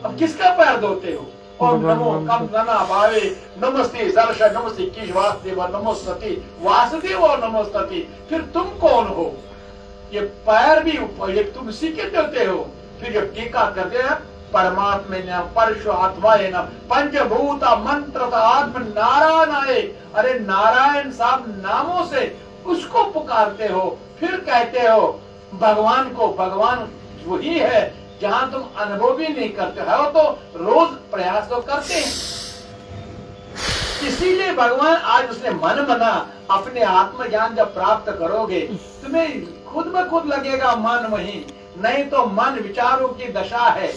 अब किसका पैर धोते हो, ओम नमो कम नना भावे नमस्ते दर्श नमस्ते किश वासुदेव नमोस्तति वासुदेव और नमोस्तति। फिर तुम कौन हो, ये पैर भी ये तुम इसी के देते हो। फिर जब टीका करते हैं, परमात्मा न परशु आत्मा न पंचभूत मंत्र आत्म नारायण। अरे नारायण साहब नामों से उसको पुकारते हो, फिर कहते हो भगवान को। भगवान वही है जहां तुम अनुभव भी नहीं करते हो, तो रोज प्रयास तो करते हैं। इसीलिए भगवान आज उसने मन मना अपने आत्मज्ञान जब प्राप्त करोगे, तुम्हें खुद ब खुद लगेगा मन वही, नहीं तो मन विचारों की दशा है।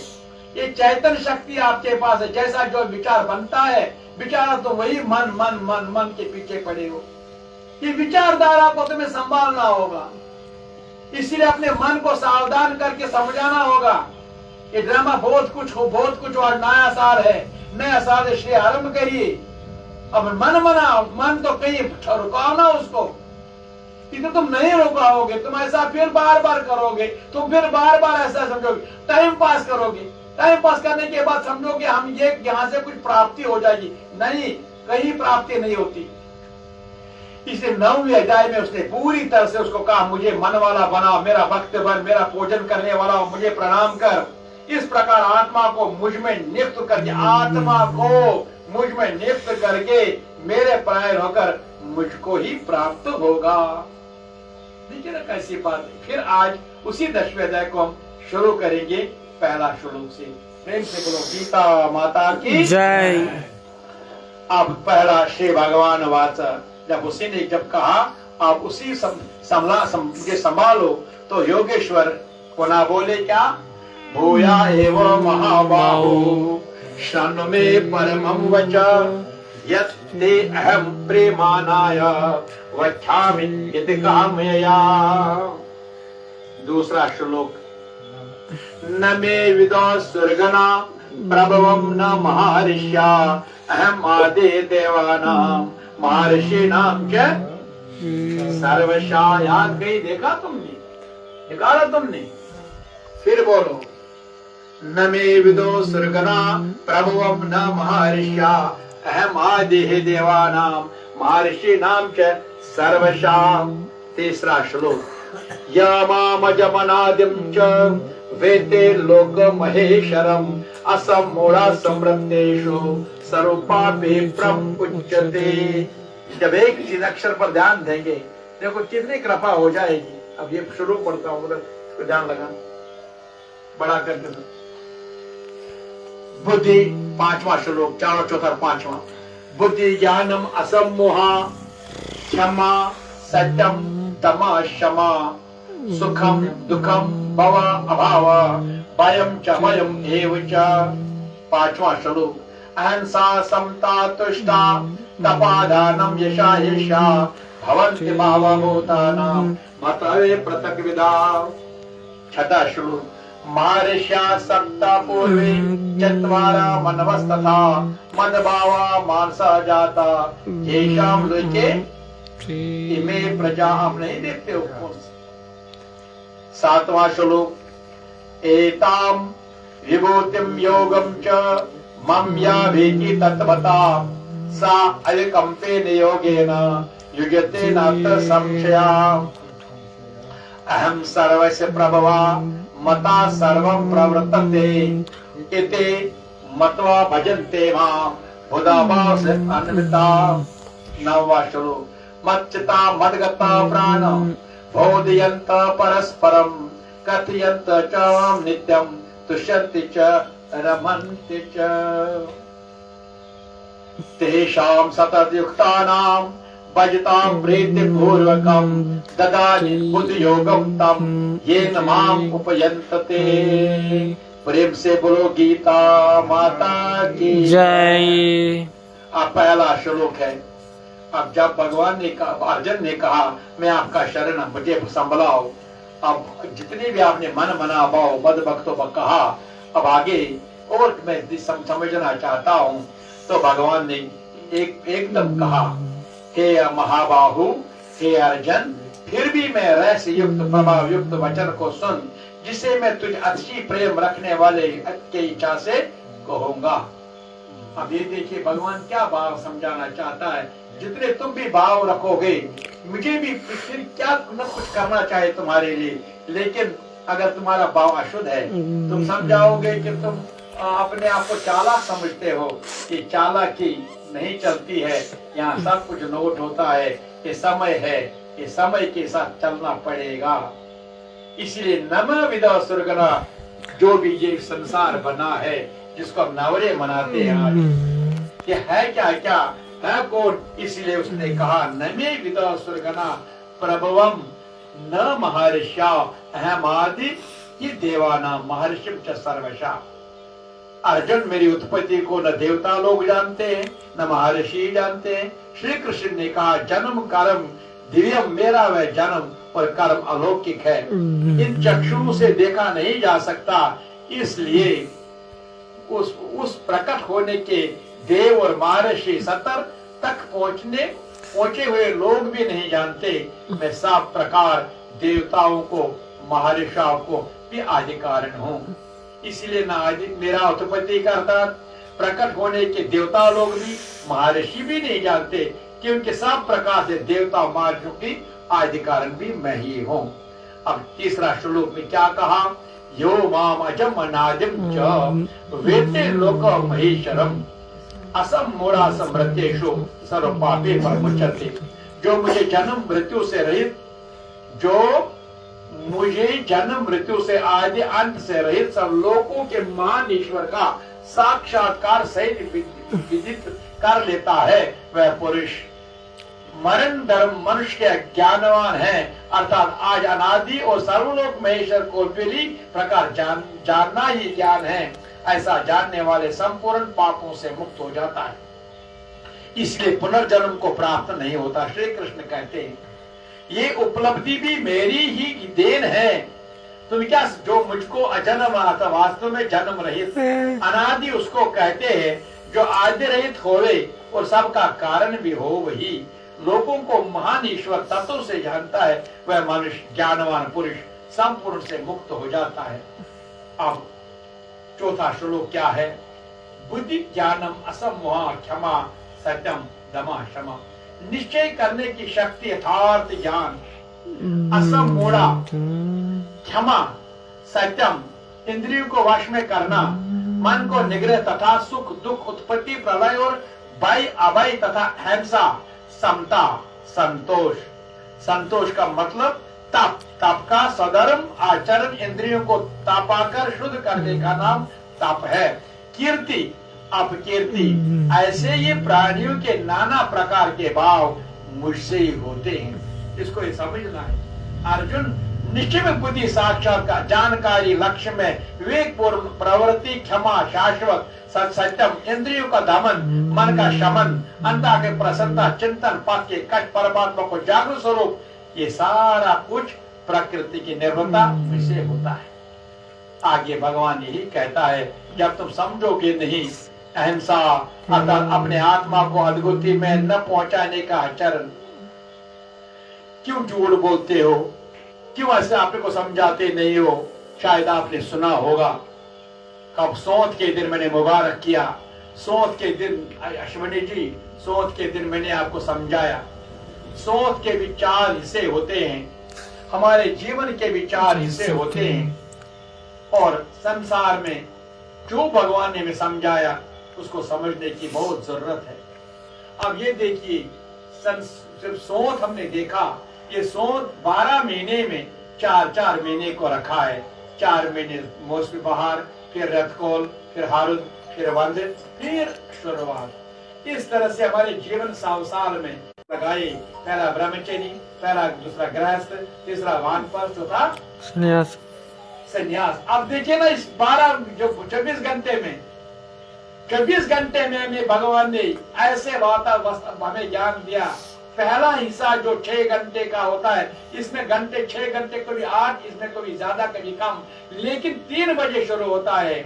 ये चैतन्य शक्ति आपके पास है, जैसा जो विचार बनता है, विचार तो वही मन मन मन मन के पीछे पड़े हो। ये विचारधारा को तुम्हें संभालना होगा, इसलिए अपने मन को सावधान करके समझाना होगा। ये ड्रामा बहुत कुछ और नया साल है, नया साल इसलिए आरंभ करिए। अब मन मना, मन तो कहीं रुकाओ ना उसको, इधर तुम नहीं रुकाओगे, तुम ऐसा फिर बार बार करोगे, तुम फिर बार बार ऐसा समझोगे, टाइम पास करोगे। टाइम पास करने के बाद समझोगे हम ये यहाँ से कुछ प्राप्ति हो जाएगी, नहीं, कहीं प्राप्ति नहीं होती। इसलिए 9वें अध्याय में उसने पूरी तरह से उसको कहा, मुझे मन वाला बना, मेरा भक्त बन, मेरा पूजन करने वाला मुझे प्रणाम कर। इस प्रकार आत्मा को मुझ में नियुक्त करके, आत्मा को मुझ में नियुक्त करके मेरे परायण होकर मुझको ही प्राप्त होगा। देखिए ना कैसी बात है। फिर आज उसी 10वें अध्याय को हम शुरू करेंगे पहला श्लोक से। प्रेम से बोलो गीता माता की जय। अब पहला श्री भगवान वाचा, जब उसी ने जब कहा आप उसी मुझे संभालो, तो योगेश्वर पुनः बोले क्या, भूया एवं महाबाहु शृणु मे परमं वच यत्ते अहं प्रेमानाय वक्ष्यामि इति कामया। दूसरा श्लोक, न मे विदो सुरगना प्रभवं न महर्षिया अहम आदि देवानां महर्षिणां च सर्वशः। याद कहीं देखा तुमने, निकाला तुमने, फिर बोलो, न मे विदो सुरगना प्रभवं न महर्षिया अहम आदि देवानां महर्षिणां च सर्वशः। तीसरा श्लोक, यमामजमनादिं च वेते लोक महेश्वरम असमूढ़ा समृद्धेषु सर्वपापे प्रमुच्यते। जब एक चीज अक्षर पर ध्यान देंगे, देखो कितनी कृपा हो जाएगी। अब ये श्लोक पढ़ता हूँ, मतलब इसको ध्यान लगा बड़ा करके। बुद्धि, 5वां श्लोक, 4, 4, 5वां। बुद्धि ज्ञानम असम्मोहा क्षमा सत्यम दमा क्षमा सुखम दुखम भव अभाव भयम च भयम एव च। 5वां श्लोक। अहिंसा समता तुष्टा तपादानम यशा यशा भवन्ति भावभूतानां मतवे पृथक्विदा। 6वां श्लोक। महर्षिया सप्ता पूर्वे चत्वारा मनवस्तथा मदभावा मानसा जाता येषां लोके इमे प्रजा। हम नहीं देखते हो कौन से। 7वां श्लोक। एताम विभूतिम योगम च मम या वेति तत्वता सा अविकम्पेन योगेन युज्यते नात्र संशया। अहम सर्वस्य प्रभवा मता सर्वं प्रवर्तते इति मत्वा भजन्ते मां बुधाभाव से अन्विता। 9वां श्लोक। मच्चिता मद्गता प्राणं बोधयन्त परस्परं कथयन्त च मां नित्यं तुष्यन्ति च रमन्ति च। तेषां सततयुक्तानां भजतां प्रीतिपूर्वकं ददाति बुद्धियोगं तं येन माम् उपयन्तते। प्रेम से बोलो गीता माता की जय। अब पहला श्लोक है। अब जब भगवान ने कहा, अर्जुन ने कहा मैं आपका शरण, मुझे संभलाओ। अब जितने भी आपने मन मना भाव बद भक्तों पर कहा, अब आगे और मैं समझना चाहता हूँ। तो भगवान ने एकदम कहा, हे महाबाहु, हे अर्जुन, फिर भी मैं रहस्य युक्त प्रभाव युक्त वचन को सुन, जिसे मैं तुझ अच्छी प्रेम रखने वाले की इच्छा से कहूंगा। अब ये देखिए भगवान क्या भाव समझाना चाहता है। जितने तुम भी भाव रखोगे, मुझे भी फिर क्या न कुछ करना चाहे तुम्हारे लिए, लेकिन अगर तुम्हारा भाव अशुद्ध है, तुम समझाओगे कि तुम अपने आप को चालाक समझते हो, कि चालाकी नहीं चलती है, यहाँ सब कुछ नोट होता है, ये समय है, ये समय के साथ चलना पड़ेगा। इसलिए नम विदा सुरगना, जो भी ये संसार बना है, जिसको हम नवरे मनाते हैं आज, ये है क्या क्या है कौन? इसलिए उसने कहा नमे विदा सुरगना प्रभवम न महर्षा अहमादि ये देवाना महर्षिम च सर्वशा। अर्जुन, मेरी उत्पत्ति को न देवता लोग जानते हैं न महर्षि जानते हैं। श्री कृष्ण ने कहा जन्म कर्म दिव्यम, मेरा वह जन्म और कर्म अलौकिक है, इन चक्षुओं से देखा नहीं जा सकता। इसलिए उस प्रकट होने के देव और महर्षि सतर तक पहुंचे हुए लोग भी नहीं जानते। मैं सब प्रकार देवताओं को महर्षियों को भी आदि कारण हूँ। इसलिए ना आदि मेरा उत्पत्ति करता प्रकट होने के देवता लोग भी महर्षि भी नहीं जानते, क्योंकि सब प्रकार से देवता महर्षियों की आदि कारण भी मैं ही हूँ। अब तीसरा श्लोक में क्या कहा? यो माम अजम अनादिम च वेत्ते लोक महेश्वरम असम मूढ़ा समृत्येषु सर्व पापे परमुच्यते। जो मुझे जन्म मृत्यु से रहित, जो मुझे जन्म मृत्यु से आदि अंत से रहित सब लोगों के महान ईश्वर का साक्षात्कार सहित विदित कर लेता है, वह पुरुष मरण धर्म मनुष्य के ज्ञानवान है। अर्थात आज अनादि और सर्वलोक महेश्वर को पहली प्रकार जानना ही ज्ञान है। ऐसा जानने वाले संपूर्ण पापों से मुक्त हो जाता है, इसलिए पुनर्जन्म को प्राप्त नहीं होता। श्री कृष्ण कहते हैं ये उपलब्धि भी मेरी ही देन है। तुम क्या जो मुझको अजन्म आता, वास्तव में जन्म रहित अनादि उसको कहते हैं जो आदि रहित होवे और सबका कारण भी हो। वही लोगों को महान ईश्वर तत्व से जानता है, वह मनुष्य ज्ञानवान पुरुष संपूर्ण से मुक्त हो जाता है। अब चौथा श्लोक क्या है? बुद्धि ज्ञानम असमोहा क्षमा सत्यम दमा क्षमा। निश्चय करने की शक्ति, यथार्थ ज्ञान, असम मूढ़ा, क्षमा, सत्यम, इंद्रियों को वश में करना, मन को निग्रह तथा सुख दुख उत्पत्ति प्रलय और भय अभय तथा हिंसा, समता, संतोष। संतोष का मतलब तप, तप का सधर्म आचरण इंद्रियों को तपाकर शुद्ध करने का नाम तप है। कीर्ति, अपकीर्ति, ऐसे ये प्राणियों के नाना प्रकार के भाव मुझसे ही होते हैं। इसको ये समझना है। अर्जुन, निश्चय बुद्धि साक्षात्कार, जानकारी, लक्ष्य में विवेक पूर्ण प्रवृत्ति, क्षमा, शाश्वत सत्यम, इंद्रियों का दमन, मन का शमन, अंतः के प्रसन्नता, चिंतन, पाक्य कष्ट, परमात्मा को जागरूक स्वरूप, ये सारा कुछ प्रकृति की निर्भरता से होता है। आगे भगवान यही कहता है, जब तुम समझोगे नहीं अहिंसा अर्थात अपने आत्मा को अधोगति में न पहुंचाने का आचरण, क्यों झूठ बोलते हो, क्यों ऐसे आपने को समझाते नहीं हो। शायद आपने सुना होगा, कब सौंत के दिन मैंने मुबारक किया, सौंत के दिन अश्विनी जी, सौंत के दिन मैंने आपको समझाया। सौंत के भी 4 हिस्से होते हैं, हमारे जीवन के भी 4 हिस्से होते हैं, और संसार में जो भगवान ने हमें समझाया उसको समझने की बहुत जरूरत है। अब ये देखिए, सिर्फ सौंत हमने देखा, ये सौंत 12 महीने में 4 महीने को रखा है। 4 महीने मौसमी बहार, फिर रथकोल, फिर हारुद, फिर वंद, फिर शुरुआत। इस तरह से हमारे जीवन संसार में लगाए, पहला ब्रह्मचर्य, पहला दूसरा गृहस्थ, तीसरा वानप्रस्थ, चौथा संन्यास। संन्यास। अब देखिए ना, इस 24 घंटे में 24 घंटे में हमें भगवान ने ऐसे वातावरण हमें ज्ञान दिया। पहला हिस्सा जो 6 घंटे का होता है, इसमें घंटे 6 घंटे, कभी 8, इसमें कभी ज्यादा कभी कम, लेकिन 3 बजे शुरू होता है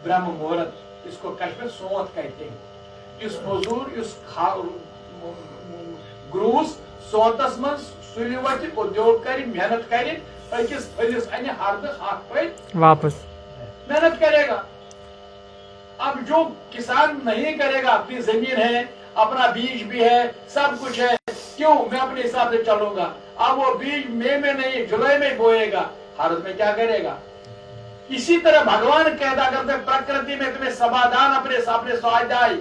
ब्रह्म मुहूर्त। इसको कश्मीर सोत कहते हैं। इस मजदूर, इस ग्रूस सोतस मन सुलिवत उद्योग करी, मेहनत करी, अकिस फलिस अन्य हार्द हाथ पे वापस मेहनत करेगा। अब जो किसान नहीं करेगा, अपनी जमीन है, अपना बीज भी है, सब कुछ है, क्यों मैं अपने हिसाब से चलूंगा। अब वो बीज मई में नहीं जुलाई में बोएगा, हार्द में क्या करेगा। इसी तरह भगवान कहता करते, प्रकृति में तुम्हें समाधान अपने स्वाध्याय,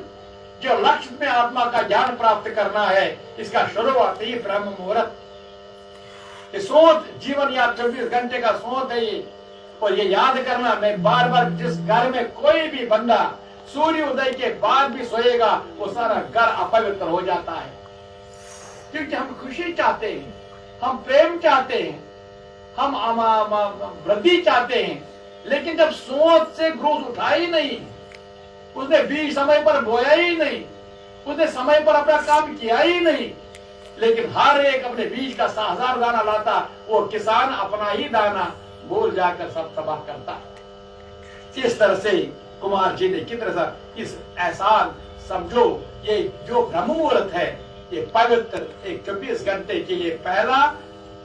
जो लक्ष्य में आत्मा का ज्ञान प्राप्त करना है, इसका शुरुआत ही ब्रह्म मुहूर्त। सोच जीवन या 24 घंटे का सोच है ये। और ये याद करना, मैं बार बार, जिस घर में कोई भी बंदा सूर्य उदय के बाद भी सोएगा, वो सारा घर अपवित्र हो जाता है। क्योंकि हम खुशी चाहते हैं, हम प्रेम चाहते हैं, हम वृद्धि चाहते हैं, लेकिन जब सोच से ग्रोथ उठा ही नहीं, उसने बीज समय पर बोया ही नहीं, उसने समय पर अपना काम किया ही नहीं, लेकिन हर एक अपने बीज का 1000 दाना लाता, वो किसान अपना ही दाना भूल जाकर सब तबाह करता। इस तरह से कुमार जी ने किस तरह से इस एहसान समझो, ये जो ब्रह्म मुहूर्त है, ये पवित्र एक 24 घंटे के लिए पहला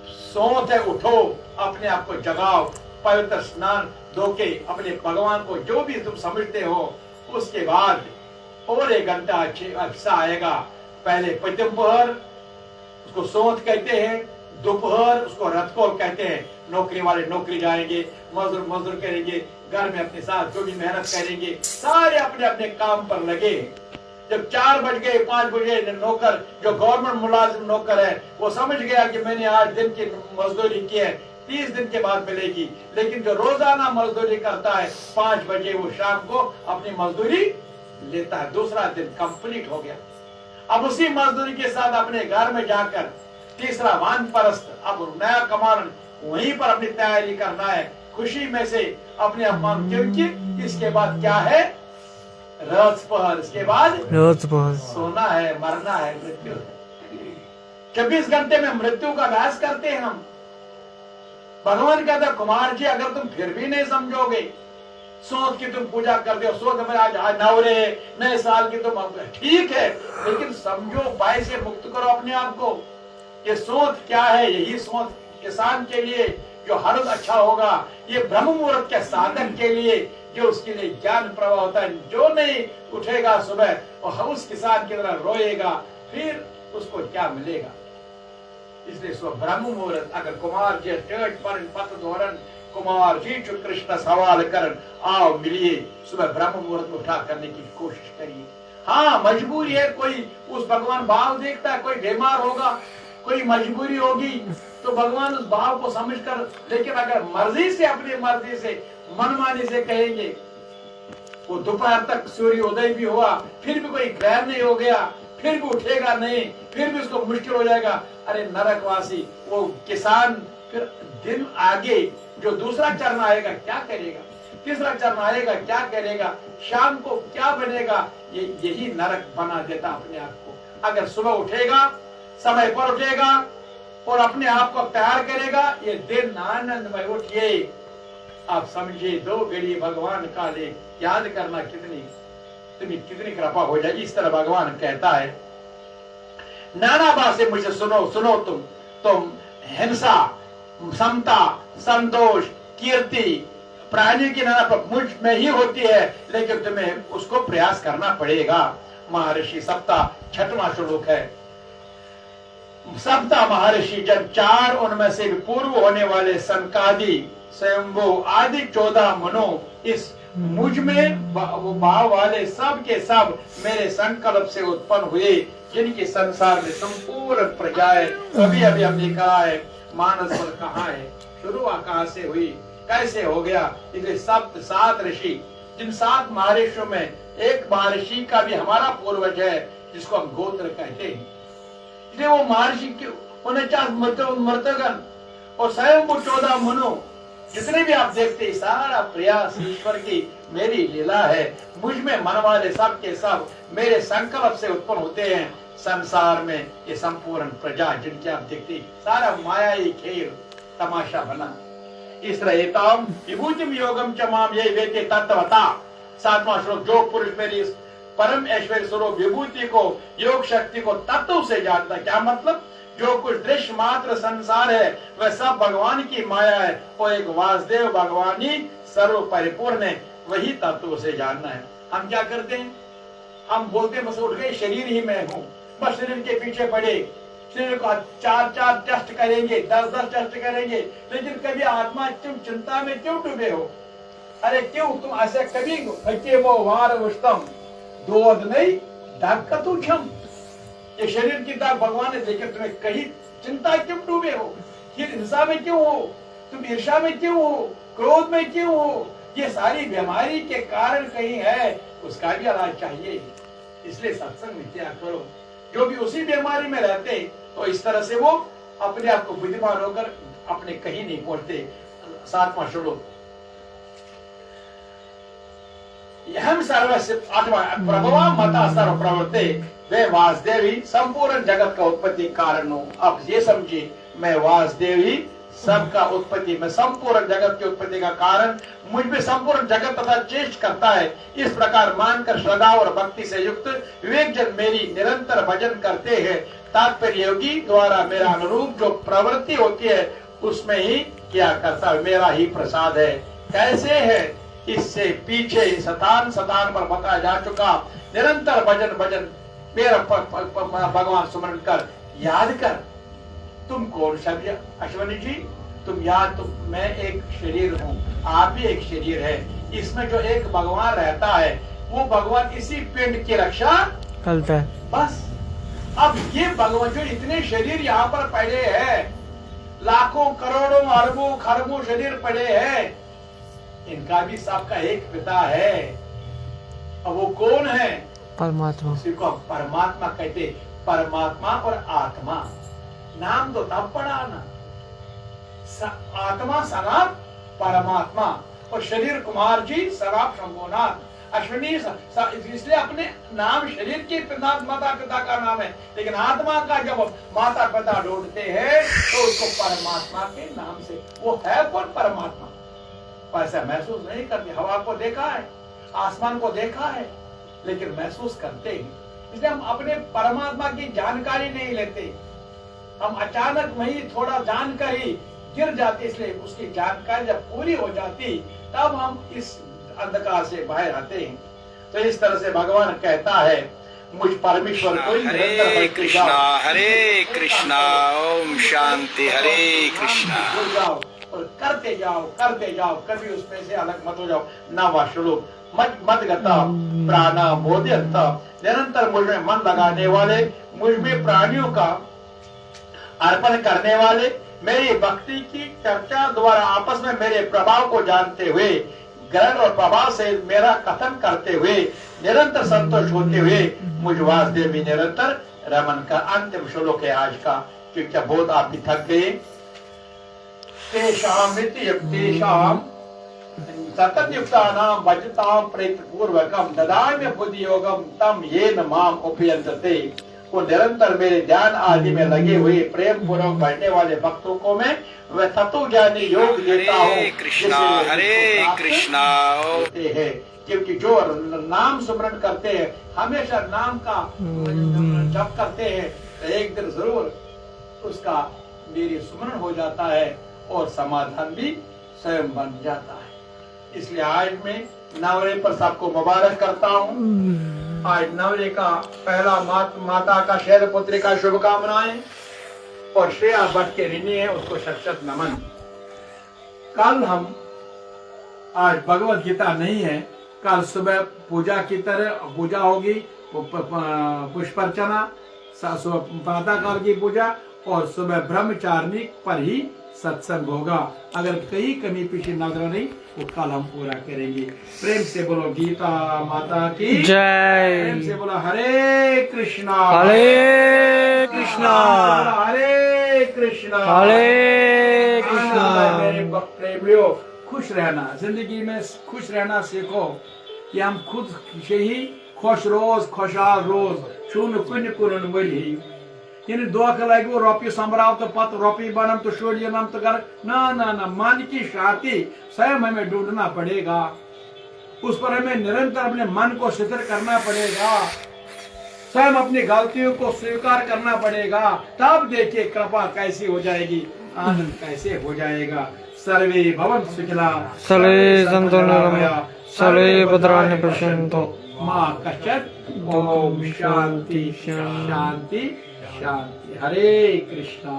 सोच है। उठो, अपने आप को जगाओ, पवित्र स्नान धो के अपने भगवान को जो भी तुम समझते हो, उसके बाद और 1 घंटा अच्छा आएगा। पहले पश्चिम पहर, उसको सोच कहते हैं, दोपहर उसको रथकोल कहते हैं। नौकरी वाले नौकरी जाएंगे, मजदूर मजदूर करेंगे, घर में अपने साथ जो भी मेहनत करेंगे, सारे अपने अपने काम पर लगे। जब 4 बज गए, 5 बजे, नौकर जो गवर्नमेंट मुलाजिम नौकर है, वो समझ गया कि मैंने आज दिन की मजदूरी की है, 30 दिन के बाद मिलेगी। लेकिन जो रोजाना मजदूरी करता है, 5 बजे वो शाम को अपनी मजदूरी लेता है, दूसरा दिन कंप्लीट हो गया। अब उसी मजदूरी के साथ अपने घर में जाकर तीसरा वानप्रस्थ, अब नया कमान, वहीं पर अपनी तैयारी करना है, खुशी में से अपने अपमान। क्योंकि इसके बाद क्या है, रथपहर, इसके बाद सोना है, मरना है, मृत्यु है। 24 घंटे में मृत्यु का अभ्यास करते हैं हम। भगवान कहता, कुमार जी अगर तुम फिर भी नहीं समझोगे, सोच की तुम पूजा करते हो, सोच में आज नवरे नए साल की तुम, ठीक है, लेकिन समझो, उपाय से मुक्त करो अपने आप को। ये सोच क्या है, यही सोच किसान के लिए जो हर अच्छा होगा, ये ब्रह्म मुहूर्त के साधक के लिए जो उसके लिए ज्ञान प्रवाह होता है। जो नहीं उठेगा सुबह और उस किसान की तरह रोएगा, फिर उसको क्या मिलेगा। इसलिए सो ब्रह्म मुहूर्त, अगर कुमार जी टेट पर पथ धोरण, कुमार जी जो कृष्ण सवाल करन, आओ मिलिए, सुबह ब्रह्म मुहूर्त में उठा करने की कोशिश करिए। हाँ, मजबूरी है, कोई उस भगवान भाव देखता है, कोई बीमार होगा, कोई मजबूरी होगी, तो भगवान उस भाव को समझकर, लेकिन अगर मर्जी से, अपनी मर्जी से, मनमानी से कहेंगे, वो दोपहर तक सूर्योदय भी हुआ फिर भी कोई ग्रहण नहीं हो गया, फिर भी उठेगा नहीं, फिर भी उसको मुश्किल हो जाएगा। अरे नरकवासी, वो किसान फिर दिन आगे जो दूसरा चरण आएगा क्या करेगा, तीसरा चरण आएगा क्या करेगा, शाम को क्या बनेगा, यही नरक बना देता अपने आप को। अगर सुबह उठेगा, समय पर उठेगा और अपने आप को तैयार करेगा, ये दिन आनंदमय। उठिए, आप समझिए 2 घड़ी भगवान का ले याद करना कितनी कृपा हो जाएगी। इस तरह भगवान कहता है, नाना बात से मुझे सुनो तुम हिंसा, समता, संतोष, कीर्ति, प्राणी की नाना मुझ में ही होती है, लेकिन तुम्हें उसको प्रयास करना पड़ेगा। महर्षि सप्ताह 6वां श्लोक है। सप्ताह महर्षि जब 4 उनमें से पूर्व होने वाले सनकादि, स्वयंभू आदि 14 मनो इस मुझ में भाव वाले सब के सब मेरे संकल्प से उत्पन्न हुए, जिनकी संसार में संपूर्ण प्रजाएं, अभी हमने कहा है मानस पर कहाँ है, शुरुआत कहाँ से हुई, कैसे हो गया। इसलिए 7 ऋषि, जिन 7 महर्षियों में एक महर्षि का भी हमारा पूर्वज है, जिसको हम गोत्र कहते हैं। इसलिए वो महर्षि 49 मर्तगण और स्वयं वो 14 मनु, जितने भी आप देखते हैं, सारा प्रयास ईश्वर की मेरी लीला है। मुझ में मन वाले सब के सब मेरे संकल्प से उत्पन्न होते हैं। संसार में ये संपूर्ण प्रजा जिनके आप देखते, सारा मायाई खेल तमाशा बना। इस तरह विभूतिम योगम च माम ये वेते तत्वता। 7वां श्लोक, जो पुरुष मेरी परम ऐश्वर्य स्वरूप विभूति को, योग शक्ति को तत्व से जानता। क्या मतलब? जो कुछ दृश्य मात्र संसार है वह सब भगवान की माया है, वो एक वासुदेव भगवान ही सर्व परिपूर्ण है, वही तत्व से जानना है। हम क्या करते हैं? हम बोलते बस उठ गए, शरीर ही मैं हूँ, बस शरीर के पीछे पड़े, शरीर को 4 टेस्ट करेंगे, 10 टेस्ट करेंगे, लेकिन कभी आत्मा तुम चिंता में क्यों डूबे हो? अरे क्यों तुम ऐसे कभी हके वो वार उष्टम दोध नहीं दाग का तू क्षम। ये शरीर की दाग भगवान ने देखे, तुम्हें कहीं चिंता क्यों डूबे हो? हिंसा में क्यों हो? तुम ईर्ष्या में क्यों हो? क्रोध में क्यों हो? ये सारी बीमारी के कारण कहीं है, उसका भी इलाज चाहिए। इसलिए सत्संग में क्या करो, जो भी उसी बीमारी में रहते, तो इस तरह से वो अपने आप को बुद्धिमान होकर अपने कहीं नहीं पहुंचते। 7वां श्लोक, हम सर्वस्व 8वां, प्रभवा मता सर्व प्रवृत्ते वे वासुदेव ही संपूर्ण जगत का उत्पत्ति कारण हूँ। अब ये समझिए, मैं वासुदेव ही सबका उत्पत्ति, मैं संपूर्ण जगत की उत्पत्ति का कारण, मुझ में संपूर्ण जगत तथा चेष्ट करता है। इस प्रकार मानकर श्रद्धा और भक्ति से युक्त विवेक जन मेरी निरंतर भजन करते हैं। तात्पर्य योगी द्वारा मेरा अनुरूप जो प्रवृत्ति होती है उसमें ही क्या करता है, मेरा ही प्रसाद है। कैसे है? इससे पीछे शतान पर बताया जा चुका। निरंतर भजन मेरा भगवान सुमरण कर, याद कर। तुम कौन सा? अश्वनी जी, तुम याद, मैं एक शरीर हूँ, आप भी एक शरीर है। इसमें जो एक भगवान रहता है, वो भगवान इसी पिंड की रक्षा करता है, बस। अब ये भगवान जो इतने शरीर यहाँ पर पड़े हैं, लाखों करोड़ों अरबों खरबों शरीर पड़े हैं, इनका भी सबका एक पिता है। अब वो कौन है? परमात्मा। उसी को परमात्मा कहते। परमात्मा और आत्मा, नाम तो तब पड़ा ना, आत्मा सनात परमात्मा और शरीर कुमार जी सराप शंभुनाथ। अश्विनी इसलिए अपने नाम शरीर के माता पिता का नाम है, लेकिन आत्मा का जब माता पिता ढूंढते हैं तो उसको परमात्मा के नाम से, वो है कौन? परमात्मा। ऐसा महसूस नहीं करते। हवा को देखा है, आसमान को देखा है, लेकिन महसूस करते हैं। इसलिए हम अपने परमात्मा की जानकारी नहीं लेते। हम अचानक वही थोड़ा जानकर ही गिर जाते। इसलिए उसकी जानकारी जब पूरी हो जाती, तब हम इस अंधकार से बाहर आते हैं। तो इस तरह से भगवान कहता है, मुझ परमेश्वर को हरे कृष्णा ओम शांति, हरे कृष्णा। और करते जाओ, कभी उसमें से अलग मत हो जाओ। 9वां श्लोक, मत गता प्राणा बोध्यंत, निरंतर मुझ में मन लगाने वाले, मुझ में प्राणियों का अर्पण करने वाले मेरी भक्ति की चर्चा द्वारा आपस में मेरे प्रभाव को जानते हुए ग्रहण और प्रभाव से मेरा कथन करते हुए निरंतर संतोष होते हुए मुझ वासुदेव में निरंतर रमन का अंतिम श्लोक है आज का, क्योंकि बहुत आप भी थक गए। तेषाम तेषाम सतत युक्तानां भजतां प्रेतपूर्वकं ददामि बुद्धि योगम तम येन माम उपयंतते। वो निरंतर मेरे ध्यान आदि में लगे हुए प्रेम पूर्वक बढ़ने वाले भक्तों को मैं वह तत्व ज्ञानी योग देता हूँ। हरे कृष्णा हरे कृष्णा। है क्योंकि जो नाम स्मरण करते हैं, हमेशा नाम का जप करते हैं, तो एक दिन जरूर उसका मेरी स्मरण हो जाता है और समाधान भी स्वयं बन जाता है। इसलिए आज मैं नवरे पर सबको मुबारक करता हूँ। आज नवरे का पहला माता का शैल पुत्री का शुभकामनाएं और श्रेया भट्ट के ऋणी है, उसको शत नमन। कल हम आज भगवत गीता नहीं है, कल सुबह पूजा की तरह पूजा होगी, पुष्पार्चना, प्रातः काल की पूजा और सुबह ब्रह्मचारिणी पर ही सत्संग होगा। अगर कहीं कमी पीछे नजर नहीं वो कल हम पूरा करेंगे। प्रेम से बोलो गीता माता की जय। प्रेम से बोलो हरे कृष्णा हरे कृष्णा हरे कृष्णा हरे कृष्णा। मेरे प्रेमियों, खुश रहना, जिंदगी में खुश रहना सीखो कि हम खुद से ही खुश रोज खुशहाल रोज शून्य कुन कुन वली यानी दुख लगे रोपी संभराव तो पत रोपी बनम तो शोलियनम तो कर ना ना ना। मन की शांति स्वयं हमें ढूंढना पड़ेगा, उस पर हमें निरंतर अपने मन को स्थिर करना पड़ेगा, स्वयं अपनी गलतियों को स्वीकार करना पड़ेगा। तब देखिए कृपा कैसी हो जाएगी, आनंद कैसे हो जाएगा। सर्वे भवन सुखिला सर्वे सन्तु निरामया सर्वे भद्राणि पश्यन्तु मां कश्चित्। ओम शांति शांति शांति। हरे कृष्णा।